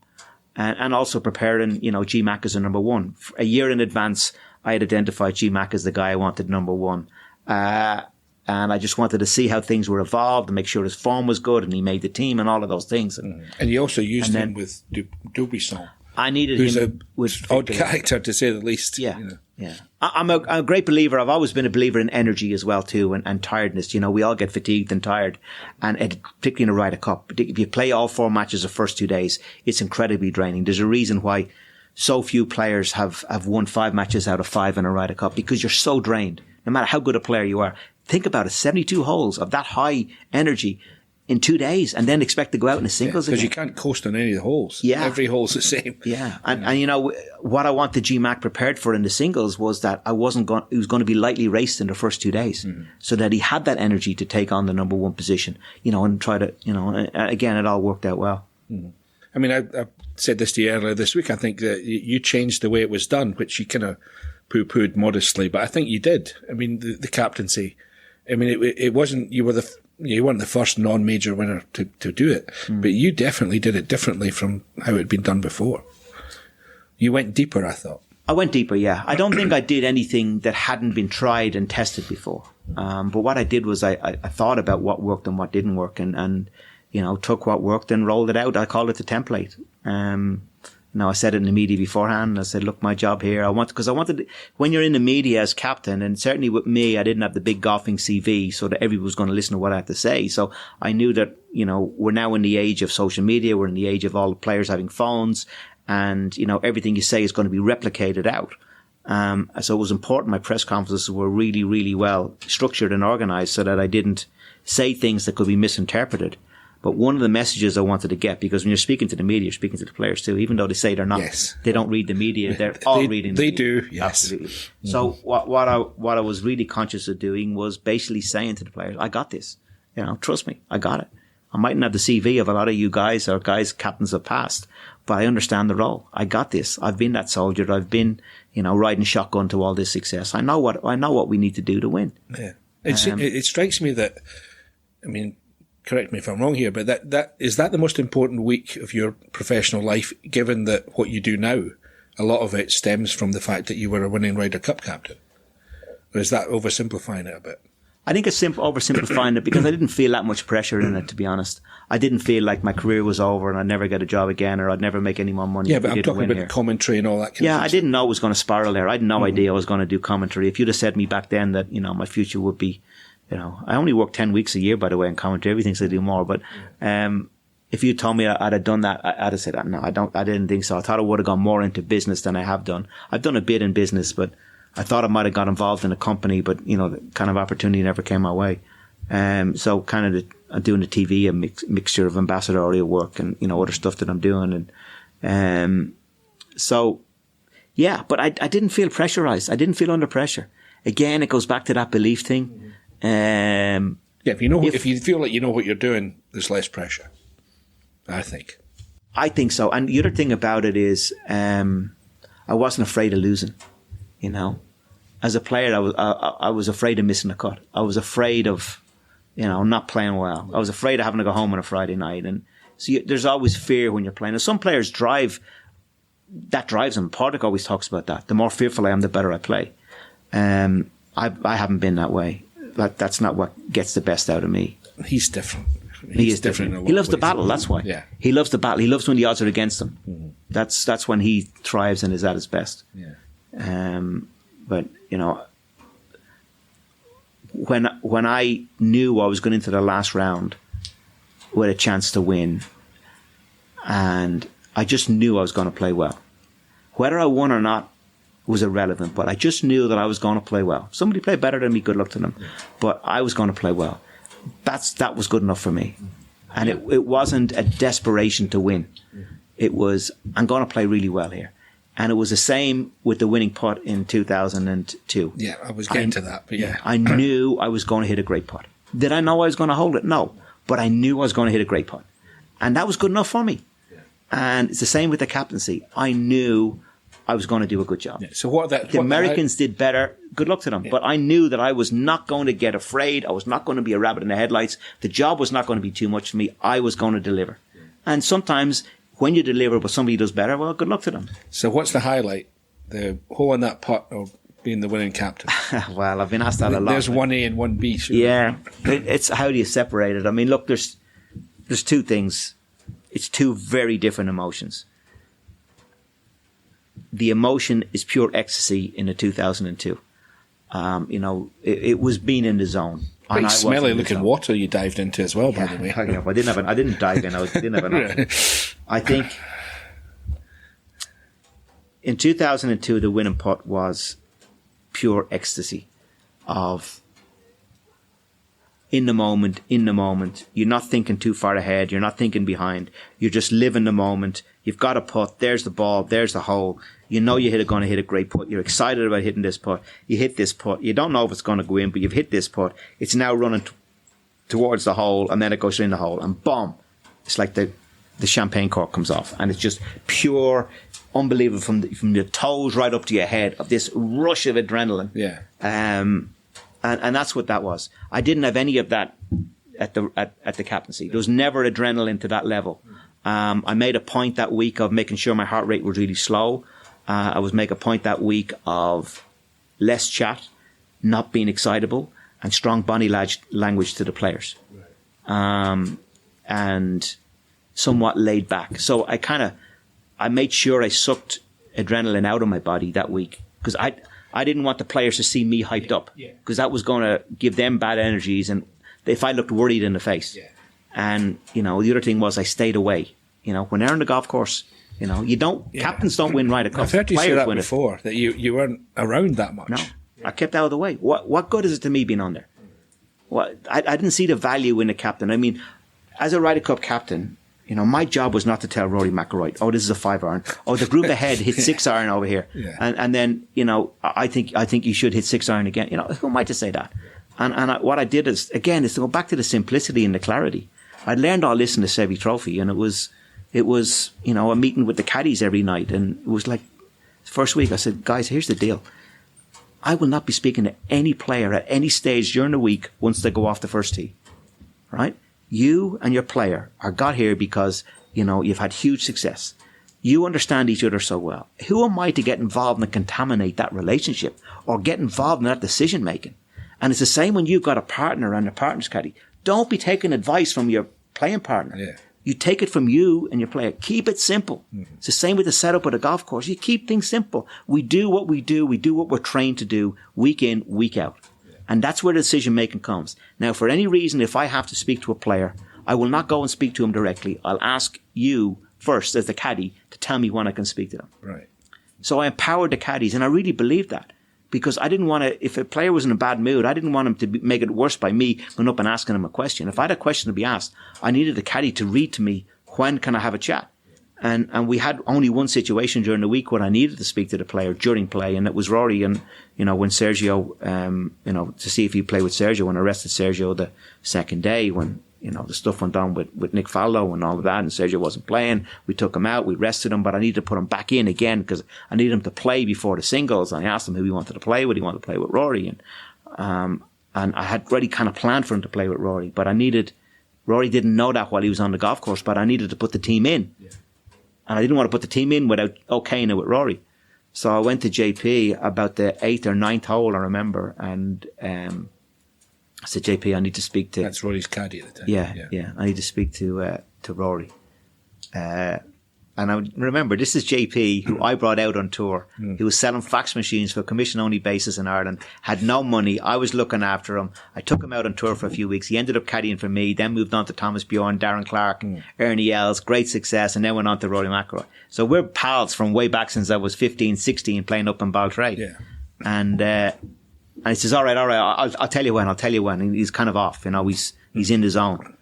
also preparing, G-Mac as a number one. A year in advance, I had identified G-Mac as the guy I wanted number one. And I just wanted to see how things were evolved and make sure his form was good and he made the team and all of those things. And you also used him with Dubuisson. I needed who's him who's an odd character, to say the least. Yeah. Yeah. I'm a great believer. I've always been a believer in energy as well too, and tiredness. We all get fatigued and tired, and particularly in a Ryder Cup. If you play all 4 matches the first 2 days, it's incredibly draining. There's a reason why so few players have won 5 matches out of 5 in a Ryder Cup, because you're so drained. No matter how good a player you are, think about it: 72 holes of that high energy in 2 days, and then expect to go out in a singles again. Because you can't coast on any of the holes. Yeah. Every hole's the same. Yeah. And what I wanted G-Mac prepared for in the singles was that he was going to be lightly raced in the first 2 days, so that he had that energy to take on the number one position, and try to, again, it all worked out well. I mean, I said this to you earlier this week. I think that you changed the way it was done, which you kind of poo-pooed modestly, but I think you did. I mean, the captaincy. I mean, it wasn't, you weren't the first non-major winner to do it, but you definitely did it differently from how it had been done before. You went deeper, I thought. I went deeper, yeah. I don't think I did anything that hadn't been tried and tested before. But what I did was I thought about what worked and what didn't work, and took what worked and rolled it out. I called it the template. I said it in the media beforehand. I said, look, my job here, because I wanted, when you're in the media as captain, and certainly with me, I didn't have the big golfing CV so that everyone was going to listen to what I had to say. So I knew that, we're now in the age of social media. We're in the age of all the players having phones, and, everything you say is going to be replicated out. So it was important my press conferences were really, really well structured and organized, so that I didn't say things that could be misinterpreted. But one of the messages I wanted to get, because when you're speaking to the media, you're speaking to the players too, even though they say they're not, they don't read the media, they're all reading the media. They do, yes. Absolutely. So what I was really conscious of doing was basically saying to the players, I got this. Trust me, I got it. I mightn't have the CV of a lot of you guys or guys captains have passed, but I understand the role. I got this. I've been that soldier. I've been, riding shotgun to all this success. I know what we need to do to win. Yeah. It strikes me that, I mean, correct me if I'm wrong here, but that is the most important week of your professional life, given that what you do now, a lot of it stems from the fact that you were a winning Ryder Cup captain? Or is that oversimplifying it a bit? I think it's oversimplifying it, because I didn't feel that much pressure in it, to be honest. I didn't feel like my career was over and I'd never get a job again, or I'd never make any more money. Yeah, but I'm talking about commentary and all that kind of thing. Yeah, I didn't know it was going to spiral there. I had no idea I was going to do commentary. If you'd have said to me back then that, my future would be, I only work 10 weeks a year, by the way, in commentary. Everything says I do more. But if you told me I'd have done that, I'd have said, no, I didn't think so. I thought I would have gone more into business than I have done. I've done a bit in business, but I thought I might have got involved in a company, but, the kind of opportunity never came my way. So kind of doing the TV, a mixture of ambassadorial work and, other stuff that I'm doing. And so, yeah, but I didn't feel pressurized. I didn't feel under pressure. Again, it goes back to that belief thing. If you feel like you know what you're doing, there's less pressure, I think. I think so. And the other thing about it is, I wasn't afraid of losing, as a player, I was afraid of missing a cut. I was afraid of, not playing well. I was afraid of having to go home on a Friday night. And so there's always fear when you're playing. And some players drives them. Pádraig always talks about that. The more fearful I am, the better I play. I haven't been that way. That's not what gets the best out of me. He's different. He is different. He loves the battle. That's why. Yeah. He loves the battle. He loves when the odds are against him. Mm-hmm. That's when he thrives and is at his best. Yeah. But when I knew I was going into the last round with a chance to win, and I just knew I was going to play well. Whether I won or not was irrelevant, but I just knew that I was going to play well. Somebody played better than me, good luck to them. But I was going to play well. That was good enough for me. And it wasn't a desperation to win. It was, I'm going to play really well here. And it was the same with the winning putt in 2002. Yeah, I was getting to that, but yeah. I knew I was going to hit a great putt. Did I know I was going to hold it? No. But I knew I was going to hit a great putt. And that was good enough for me. Yeah. And it's the same with the captaincy. I knew I was going to do a good job. Yeah. So the Americans did better. Good luck to them. Yeah. But I knew that I was not going to get afraid. I was not going to be a rabbit in the headlights. The job was not going to be too much for me. I was going to deliver. Yeah. And sometimes when you deliver but somebody does better, well, good luck to them. So what's the highlight? The hole in that putt or being the winning captain? Well, I've been asked that a lot. There's one A and one B. Sure. Yeah. It's how do you separate it? I mean, look, there's two things. It's two very different emotions. The emotion is pure ecstasy in the 2002. It was being in the zone. Big smelly looking water you dived into as well, by the way. I didn't dive in. I didn't have an option. I think in 2002, the winning putt was pure ecstasy of in the moment. You're not thinking too far ahead. You're not thinking behind. You're just living the moment. You've got a putt. There's the ball. There's the hole. You know you're going to hit a great putt. You're excited about hitting this putt. You hit this putt. You don't know if it's going to go in, but you've hit this putt. It's now running towards the hole, and then it goes in the hole, and boom! It's like the champagne cork comes off, and it's just pure, unbelievable from the toes right up to your head of this rush of adrenaline. Yeah. And that's what that was. I didn't have any of that at the captaincy. There was never adrenaline to that level. I made a point that week of making sure my heart rate was really slow. I was making a point that week of less chat, not being excitable, and strong body language to the players. And somewhat laid back. So I made sure I sucked adrenaline out of my body that week because I didn't want the players to see me hyped up because that was going to give them bad energies and if I looked worried in the face. Yeah. And, the other thing was I stayed away. When they're on the golf course, captains don't win Ryder Cup. I've heard you say that before, that you weren't around that much. No, I kept out of the way. What good is it to me being on there? I didn't see the value in the captain. I mean, as a Ryder Cup captain, my job was not to tell Rory McIlroy, oh, this is a 5-iron. Oh, the group ahead hit 6-iron over here. Yeah. And then, I think you should hit 6-iron again. Who am I to say that? And what I did is to go back to the simplicity and the clarity. I learned all this in the Seve Trophy, and it was a meeting with the caddies every night, and it was like first week I said, guys, here's the deal. I will not be speaking to any player at any stage during the week once they go off the first tee. Right? You and your player are got here because, you've had huge success. You understand each other so well. Who am I to get involved and contaminate that relationship or get involved in that decision making? And it's the same when you've got a partner and a partner's caddy. Don't be taking advice from your playing partner. Yeah. You take it from you and your player. Keep it simple. Mm-hmm. It's the same with the setup of a golf course. You keep things simple. We do what we do. We do what we're trained to do week in, week out. Yeah. And that's where the decision making comes. Now, for any reason, if I have to speak to a player, I will not go and speak to him directly. I'll ask you first as the caddy to tell me when I can speak to them. Right. So I empowered the caddies, and I really believed that. Because I didn't want to, if a player was in a bad mood, I didn't want him to make it worse by me going up and asking him a question. If I had a question to be asked, I needed the caddy to read to me, when can I have a chat? And we had only one situation during the week when I needed to speak to the player during play, and it was Rory and, when Sergio, to see if he'd play with Sergio, when I arrested Sergio the second day when, the stuff went on with Nick Fallow and all of that, and Sergio wasn't playing. We took him out, we rested him, but I needed to put him back in again because I needed him to play before the singles. And I asked him who he wanted to play with. He wanted to play with Rory, and I had already kind of planned for him to play with Rory, but Rory didn't know that while he was on the golf course, but I needed to put the team in. Yeah. And I didn't want to put the team in without okaying it with Rory. So I went to JP about the 8th or 9th hole, I remember, and I said, JP, I need to speak to... That's Rory's caddy at the time. Yeah. I need to speak to Rory. And I remember, this is JP, who I brought out on tour. He was selling fax machines for a commission-only basis in Ireland, had no money. I was looking after him. I took him out on tour for a few weeks. He ended up caddying for me, then moved on to Thomas Bjorn, Darren Clark, Ernie Els, great success, and then went on to Rory McIlroy. So we're pals from way back since I was 15, 16, playing up in Baltray. Yeah. And he says, all right, I'll tell you when. And he's kind of off, he's in the zone.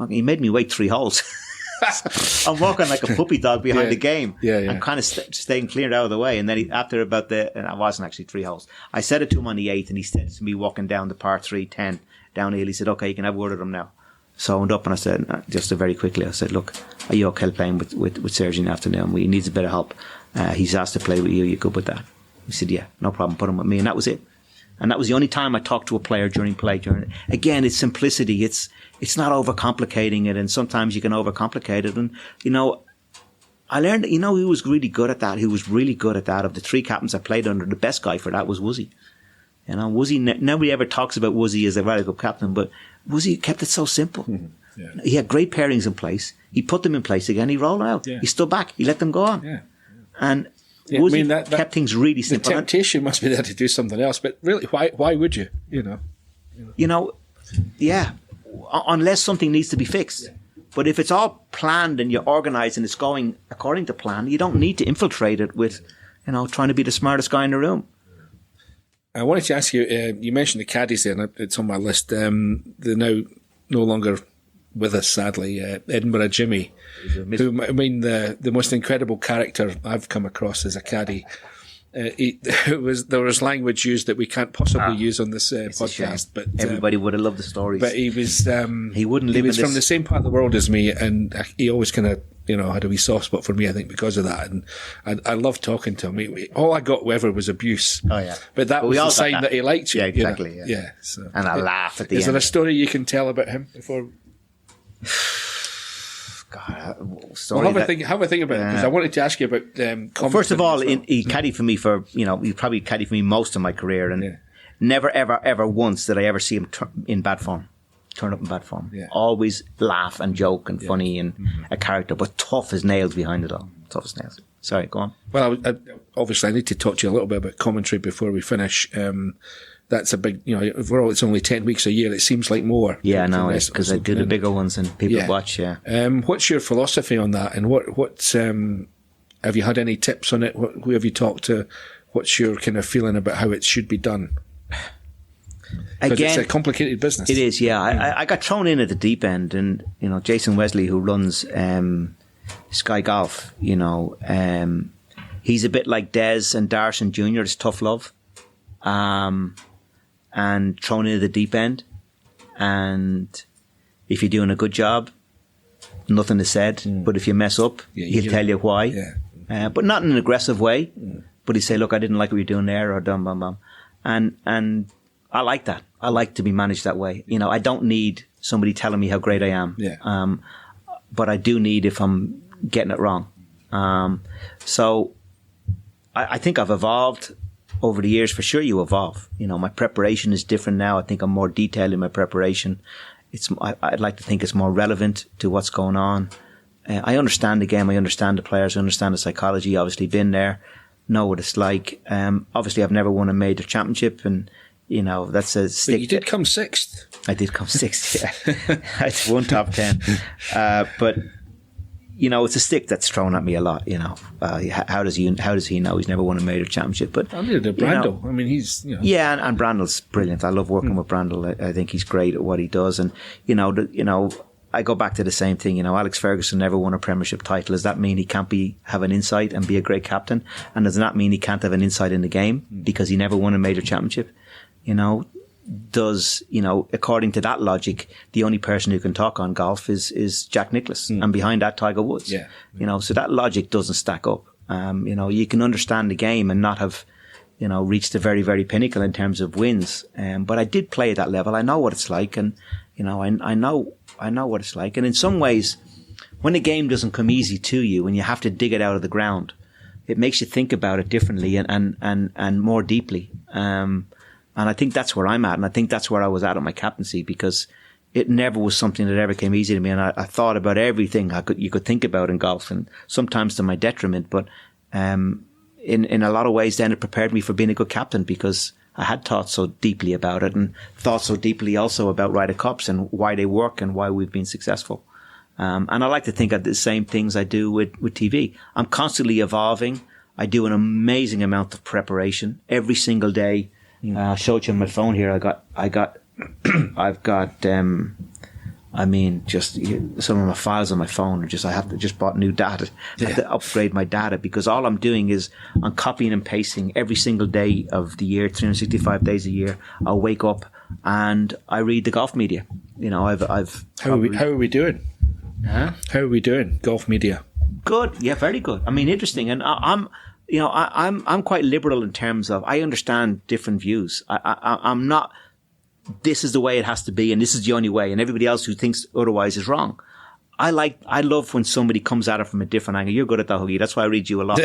He made me wait 3 holes. I'm walking like a puppy dog behind the game. I'm kind of staying clear out of the way. And then and I wasn't actually 3 holes. I said it to him on the 8th, and he said to me walking down the par 3, 10 down the hill, he said, okay, you can have a word with him now. So I went up and I said, just very quickly, I said, look, are you okay playing with Serge in the afternoon? He needs a bit of help. He's asked to play with you. You good with that? He said, yeah, no problem. Put him with me. And that was it. And that was the only time I talked to a player during play. Again, it's simplicity. It's not overcomplicating it. And sometimes you can overcomplicate it. And, I learned, who was really good at that. Who was really good at that. Of the 3 captains I played under, the best guy for that was Woosie. Woosie, nobody ever talks about Woosie as a Ryder Cup captain, but Woosie kept it so simple. Mm-hmm. Yeah. He had great pairings in place. He put them in place again. He rolled out. Yeah. He stood back. He let them go on. Yeah. And Woosie that kept things really simple. The temptation must be there to do something else, but really, why would you? Unless something needs to be fixed. Yeah. But if it's all planned and you're organised and it's going according to plan, you don't need to infiltrate it with, trying to be the smartest guy in the room. I wanted to ask you, you mentioned the caddies there, and it's on my list. They're now no longer with us, sadly. Edinburgh Jimmy, who, the most incredible character I've come across as a caddy. There was language used that we can't possibly use on this podcast, but everybody would have loved the stories. But he was he wouldn't live. He was from the same part of the world as me, and he always kind of had a wee soft spot for me, I think, because of that. And I loved talking to him. All I got, whoever, was abuse. Oh yeah, but that was a sign that he liked you. Yeah, exactly. Yeah. So, and I laugh at the end. Is there a story you can tell about him before? God, have a think about it, because I wanted to ask you about. First of all, he caddied for me for he probably caddied for me most of my career, and never ever once did I ever see him turn up in bad form. Yeah. Always laugh and joke and funny and a character, but tough as nails behind it all. Tough as nails. Sorry, go on. Well, obviously I need to talk to you a little bit about commentary before we finish. That's a big, overall it's only 10 weeks a year. It seems like more. Yeah, no, it's because I do the bigger ones and people watch, What's your philosophy on that? And what's have you had any tips on it? Who have you talked to? What's your kind of feeling about how it should be done? Because it's a complicated business. It is, yeah. I got thrown in at the deep end, and, Jason Wesley, who runs Sky Golf, he's a bit like Des and Darson Jr., it's tough love. And thrown into the deep end, and if you're doing a good job, nothing is said. But if you mess up, he'll tell you why. But not in an aggressive way. But he'll say, "Look, I didn't like what you're doing there," or "Dum bum bum," and I like that. I like to be managed that way. I don't need somebody telling me how great I am. But I do need if I'm getting it wrong. So I think I've evolved. Over the years, for sure, you evolve. My preparation is different now. I think I'm more detailed in my preparation. I'd like to think it's more relevant to what's going on. I understand the game. I understand the players. I understand the psychology. Obviously, been there, know what it's like. Obviously, I've never won a major championship, and that's a stick. But you did come 6th. I did come 6th. Yeah, it's one top 10. But it's a stick that's thrown at me a lot. How does he know he's never won a major championship? But neither did Brandel. He's yeah, and Brandel's brilliant. I love working with Brandel. I think he's great at what he does. And I go back to the same thing. Alex Ferguson never won a Premiership title. Does that mean he can't have an insight and be a great captain? And does that mean he can't have an insight in the game because he never won a major championship? does, according to that logic, the only person who can talk on golf is Jack Nicklaus, and behind that Tiger Woods. Yeah. So that logic doesn't stack up. You can understand the game and not have, reached the very, very pinnacle in terms of wins. But I did play at that level. I know what it's like, and I know what it's like. And in some ways, when the game doesn't come easy to you and you have to dig it out of the ground, it makes you think about it differently and more deeply. And I think that's where I'm at, and I think that's where I was at my captaincy, because it never was something that ever came easy to me, and I thought about everything you could think about in golf, and sometimes to my detriment. But in a lot of ways, then it prepared me for being a good captain, because I had thought so deeply about it, and thought so deeply also about Ryder Cups and why they work and why we've been successful. And I like to think of the same things I do with TV. I'm constantly evolving. I do an amazing amount of preparation every single day. I'll show it you on my phone here. I've got just some of my files on my phone. I just bought new data. I have to upgrade my data, because all I'm doing is I'm copying and pasting every single day of the year, 365 days a year. I'll wake up and I read the golf media. How are we doing? Huh? How are we doing? Golf media. Good. Yeah, very good. Interesting. And I'm quite liberal in terms of, I understand different views. I'm not, this is the way it has to be and this is the only way, and everybody else who thinks otherwise is wrong. I love when somebody comes at it from a different angle. You're good at that, Huggy. That's why I read you a lot.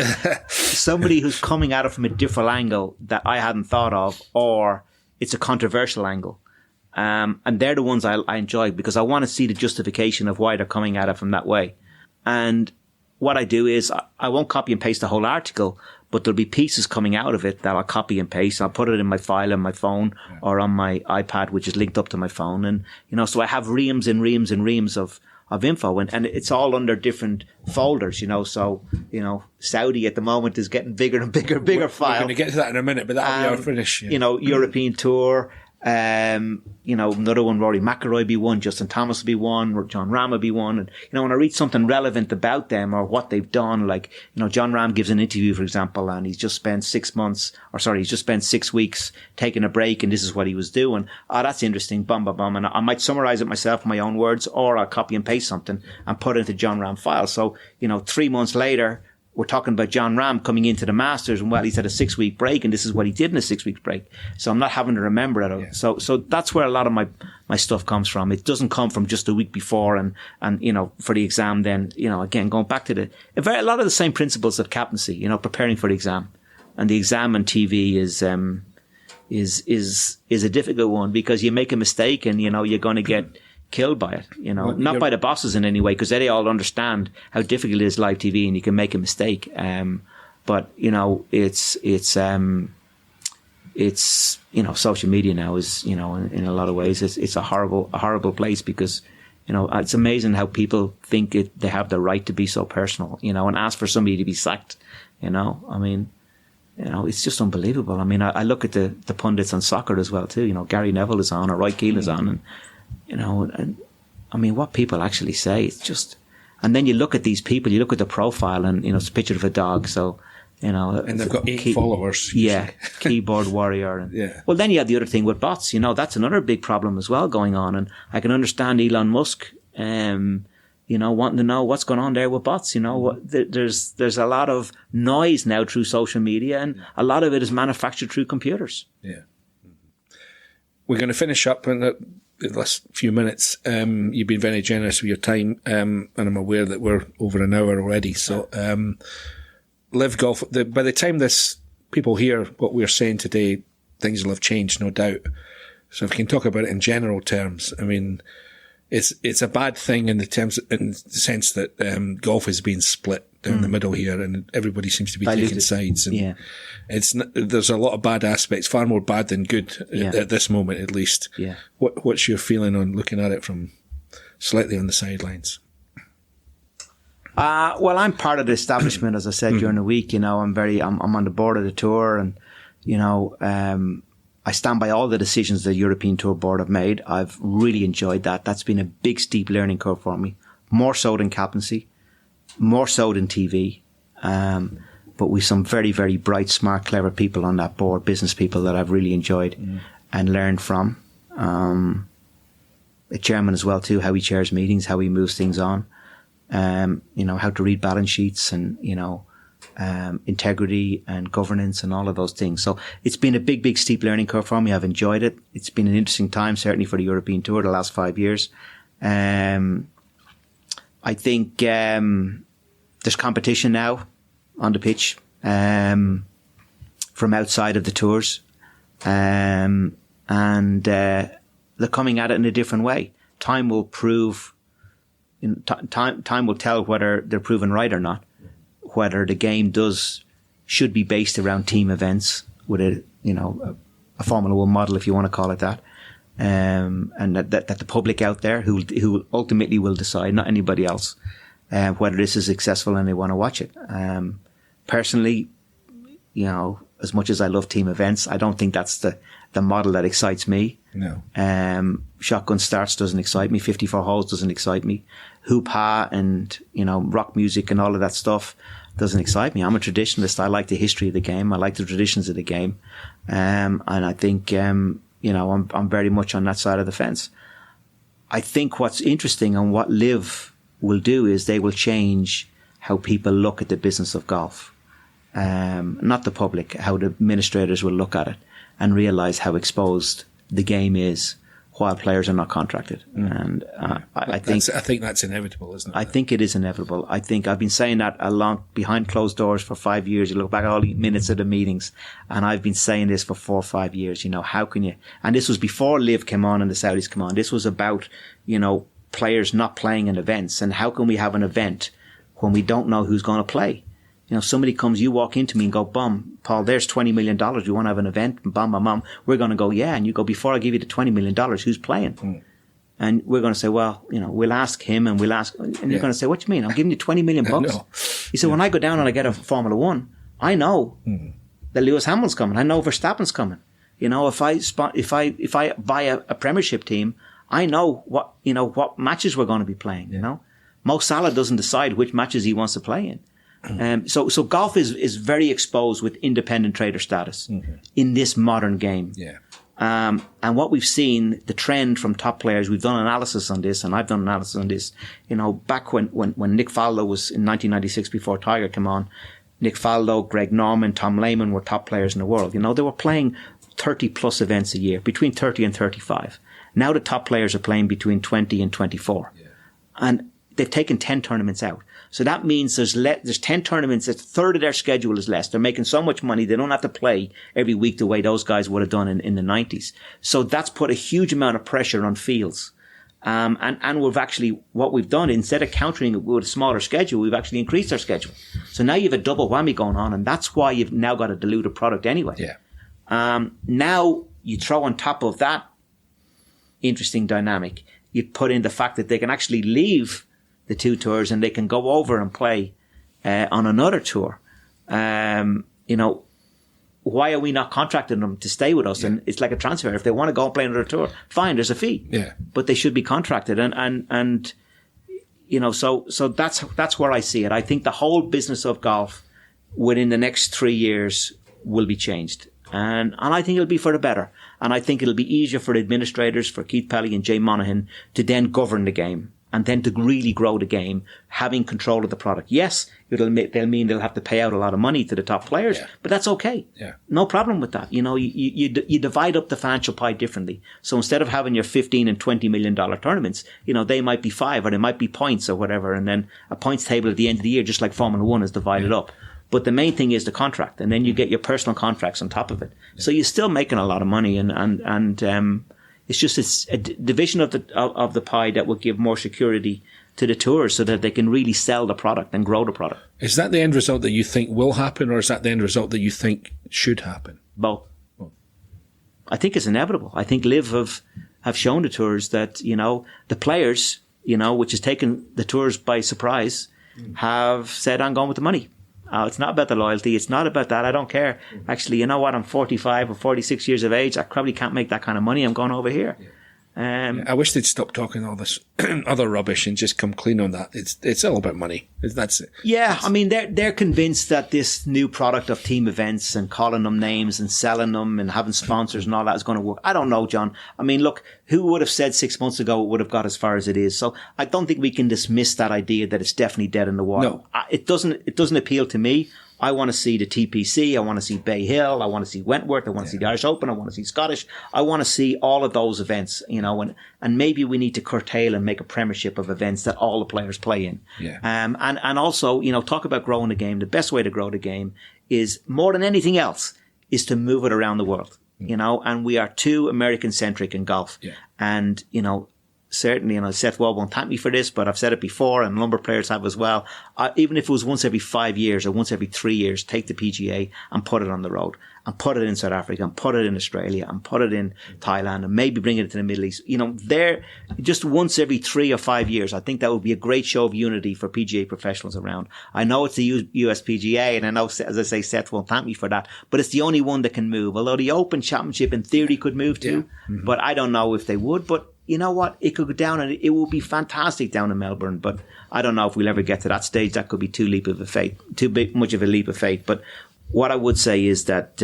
Somebody who's coming at it from a different angle that I hadn't thought of, or it's a controversial angle. And they're the ones I enjoy, because I want to see the justification of why they're coming at it from that way. And what I do is I won't copy and paste the whole article, but there'll be pieces coming out of it that I'll copy and paste. I'll put it in my file on my phone or on my iPad, which is linked up to my phone. And, so I have reams and reams and reams of info, and it's all under different folders, So, Saudi at the moment is getting bigger and bigger file. We're going to get to that in a minute, but that'll be our finish. Yeah. European Tour. Another one, Rory McIlroy be one, Justin Thomas will be one, John Rahm will be one. And, when I read something relevant about them or what they've done, like, John Rahm gives an interview, for example, and he's just spent 6 weeks taking a break, and this is what he was doing. Oh, that's interesting. Bum, bum, bum. And I might summarize it myself in my own words, or I'll copy and paste something and put it into John Rahm file. So, 3 months later, we're talking about John Rahm coming into the Masters, and he's had a 6-week break, and this is what he did in a 6-week break. So I'm not having to remember it. Yeah. So that's where a lot of my stuff comes from. It doesn't come from just a week before and for the exam. Then again, going back to a lot of the same principles of captaincy. Preparing for the exam, and the exam on TV is a difficult one, because you make a mistake and you're going to get killed by it, not by the bosses in any way, because they all understand how difficult it is live TV and you can make a mistake. But it's social media now is, in a lot of ways, it's a horrible place, because, it's amazing how people think they have the right to be so personal, and ask for somebody to be sacked, it's just unbelievable. I look at the pundits on soccer as well too, Gary Neville is on, or Roy Keane is on, and what people actually say, it's just, and then you look at these people, you look at the profile, and, it's a picture of a dog. So, and they've got 8 followers. Yeah. Keyboard warrior. And, yeah. Well, then you have the other thing with bots, that's another big problem as well going on. And I can understand Elon Musk, wanting to know what's going on there with bots. There's a lot of noise now through social media, and a lot of it is manufactured through computers. Yeah. We're going to finish up in the last few minutes. You've been very generous with your time, and I'm aware that we're over an hour already. So, Live Golf. By the time people hear what we're saying today, things will have changed, no doubt. So, if we can talk about it in general terms, it's a bad thing in the sense that golf is being split down the middle here, and everybody seems to be taking sides. And there's a lot of bad aspects, far more bad than good at this moment, at least. Yeah. What's your feeling on looking at it from slightly on the sidelines? Well, I'm part of the establishment, as I said during the week. I'm on the board of the tour, and I stand by all the decisions the European Tour Board have made. I've really enjoyed that. That's been a big, steep learning curve for me, more so than captaincy, more so than TV. But with some very, very bright, smart, clever people on that board, business people that I've really enjoyed. and learn from. The chairman as well too, how he chairs meetings, how he moves things on. How to read balance sheets and, integrity and governance and all of those things. So it's been a big, big steep learning curve for me. I've enjoyed it. It's been an interesting time, certainly for the European Tour, the last 5 years. I think there's competition now on the pitch from outside of the tours. And they're coming at it in a different way. Time will prove, time will tell whether they're proven right or not, whether the game should be based around team events with a Formula One model, if you want to call it that. And that the public out there who ultimately will decide, not anybody else, whether this is successful and they want to watch it. Personally, as much as I love team events, I don't think that's the model that excites me. No. Shotgun starts doesn't excite me. 54 holes doesn't excite me. Hoop-ha and, rock music and all of that stuff doesn't excite me. I'm a traditionalist. I like the history of the game. I like the traditions of the game. And I think, I'm very much on that side of the fence. I think what's interesting and what LIV will do is they will change how people look at the business of golf. Not the public, how the administrators will look at it and realize how exposed the game is while players are not contracted. And I think that's inevitable, isn't it? I think it is inevitable. I think I've been saying that along behind closed doors for 5 years. You look back at all the minutes of the meetings, and I've been saying this for 4 or 5 years. How can you? And this was before LIV came on and the Saudis came on. This was about players not playing in events, and how can we have an event when we don't know who's going to play? Somebody comes, you walk into me and go, "Bum, Paul, there's $20 million. We want to have an event." And bum, we're going to go, "Yeah." And you go, "Before I give you the $20 million, who's playing?" Mm. And we're going to say, "Well, we'll ask him and we'll ask," and you're going to say, "What do you mean? I'm giving you $20 million bucks." No. He said, "When I go down and I get a Formula One, I know that Lewis Hamilton's coming. I know Verstappen's coming. If I buy a Premiership team, I know what matches we're going to be playing. Mo Salah doesn't decide which matches he wants to play in. So golf is very exposed with independent trader status in this modern game. Yeah. And what we've seen, the trend from top players, we've done analysis on this, and I've done analysis on this. Back when Nick Faldo was in 1996, before Tiger came on, Nick Faldo, Greg Norman, Tom Lehman were top players in the world. They were playing 30 plus events a year, between 30 and 35. Now the top players are playing between 20 and 24. Yeah. And they've taken 10 tournaments out. So that means there's 10 tournaments, a third of their schedule is less. They're making so much money, they don't have to play every week the way those guys would have done in the 90s. So that's put a huge amount of pressure on fields. And we've actually, what we've done, instead of countering it with a smaller schedule, we've actually increased our schedule. So now you have a double whammy going on, and that's why you've now got a diluted product anyway. Yeah. Now you throw on top of that interesting dynamic, you put in the fact that they can actually leave the two tours and they can go over and play on another tour. Why are we not contracting them to stay with us? Yeah. And it's like a transfer. If they want to go and play another tour, fine, there's a fee. Yeah. But they should be contracted. And so that's where I see it. I think the whole business of golf within the next 3 years will be changed. And I think it'll be for the better. And I think it'll be easier for the administrators, for Keith Pelly and Jay Monaghan, to then govern the game and then to really grow the game, having control of the product. Yes, they'll mean they'll have to pay out a lot of money to the top players, but that's okay. Yeah. No problem with that. You divide up the financial pie differently. So instead of having your $15 and $20 million tournaments, they might be 5 or they might be points or whatever. And then a points table at the end of the year, just like Formula One, is divided up. But the main thing is the contract, and then you get your personal contracts on top of it. Yeah. So you're still making a lot of money, and it's just a division of the pie that will give more security to the tours, so that they can really sell the product and grow the product. Is that the end result that you think will happen, or is that the end result that you think should happen? Both. I think it's inevitable. I think LIV have shown the tours that the players, which has taken the tours by surprise, have said, "I'm going with the money." It's not about the loyalty. It's not about that. I don't care. Actually, you know what? I'm 45 or 46 years of age. I probably can't make that kind of money. I'm going over here. I wish they'd stop talking all this other rubbish and just come clean on that. It's all about money. That's it. Yeah, I mean, they're convinced that this new product of team events and calling them names and selling them and having sponsors and all that is going to work. I don't know, John. I mean, look, who would have said 6 months ago it would have got as far as it is? So I don't think we can dismiss that idea that it's definitely dead in the water. No. It doesn't appeal to me. I want to see the TPC. I want to see Bay Hill. I want to see Wentworth. I want to see the Irish Open. I want to see Scottish. I want to see all of those events, and maybe we need to curtail and make a premiership of events that all the players play in. Yeah. And also, talk about growing the game. The best way to grow the game is, more than anything else, is to move it around the world, and we are too American centric in golf. Yeah. And, certainly, Seth Wall won't thank me for this, but I've said it before, and a number of players have as well. Even if it was once every 5 years or once every 3 years, take the PGA and put it on the road, and put it in South Africa, and put it in Australia, and put it in Thailand, and maybe bring it to the Middle East. There, just once every 3 or 5 years, I think that would be a great show of unity for PGA professionals around. I know it's the USPGA, and I know, as I say, Seth won't thank me for that, but it's the only one that can move. Although the Open Championship in theory could move too, but I don't know if they would. But you know what? It could go down, and it will be fantastic down in Melbourne. But I don't know if we'll ever get to that stage. That could be too much of a leap of faith. But what I would say is that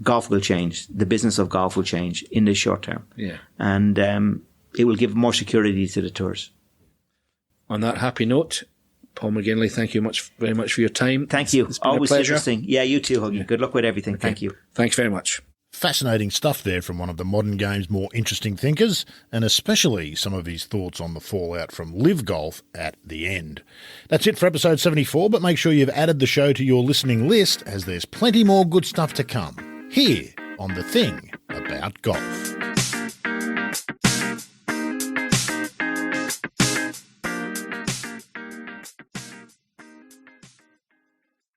golf will change. The business of golf will change in the short term. Yeah. And it will give more security to the tours. On that happy note, Paul McGinley, thank you very much for your time. Thank you. It's been Always a pleasure. interesting. Yeah, you too, Huggy. Yeah. Good luck with everything. Okay. Thank you. Thanks very much. Fascinating stuff there from one of the modern game's more interesting thinkers, and especially some of his thoughts on the fallout from live golf at the end. That's it for episode 74, but make sure you've added the show to your listening list, as there's plenty more good stuff to come here on The Thing About Golf.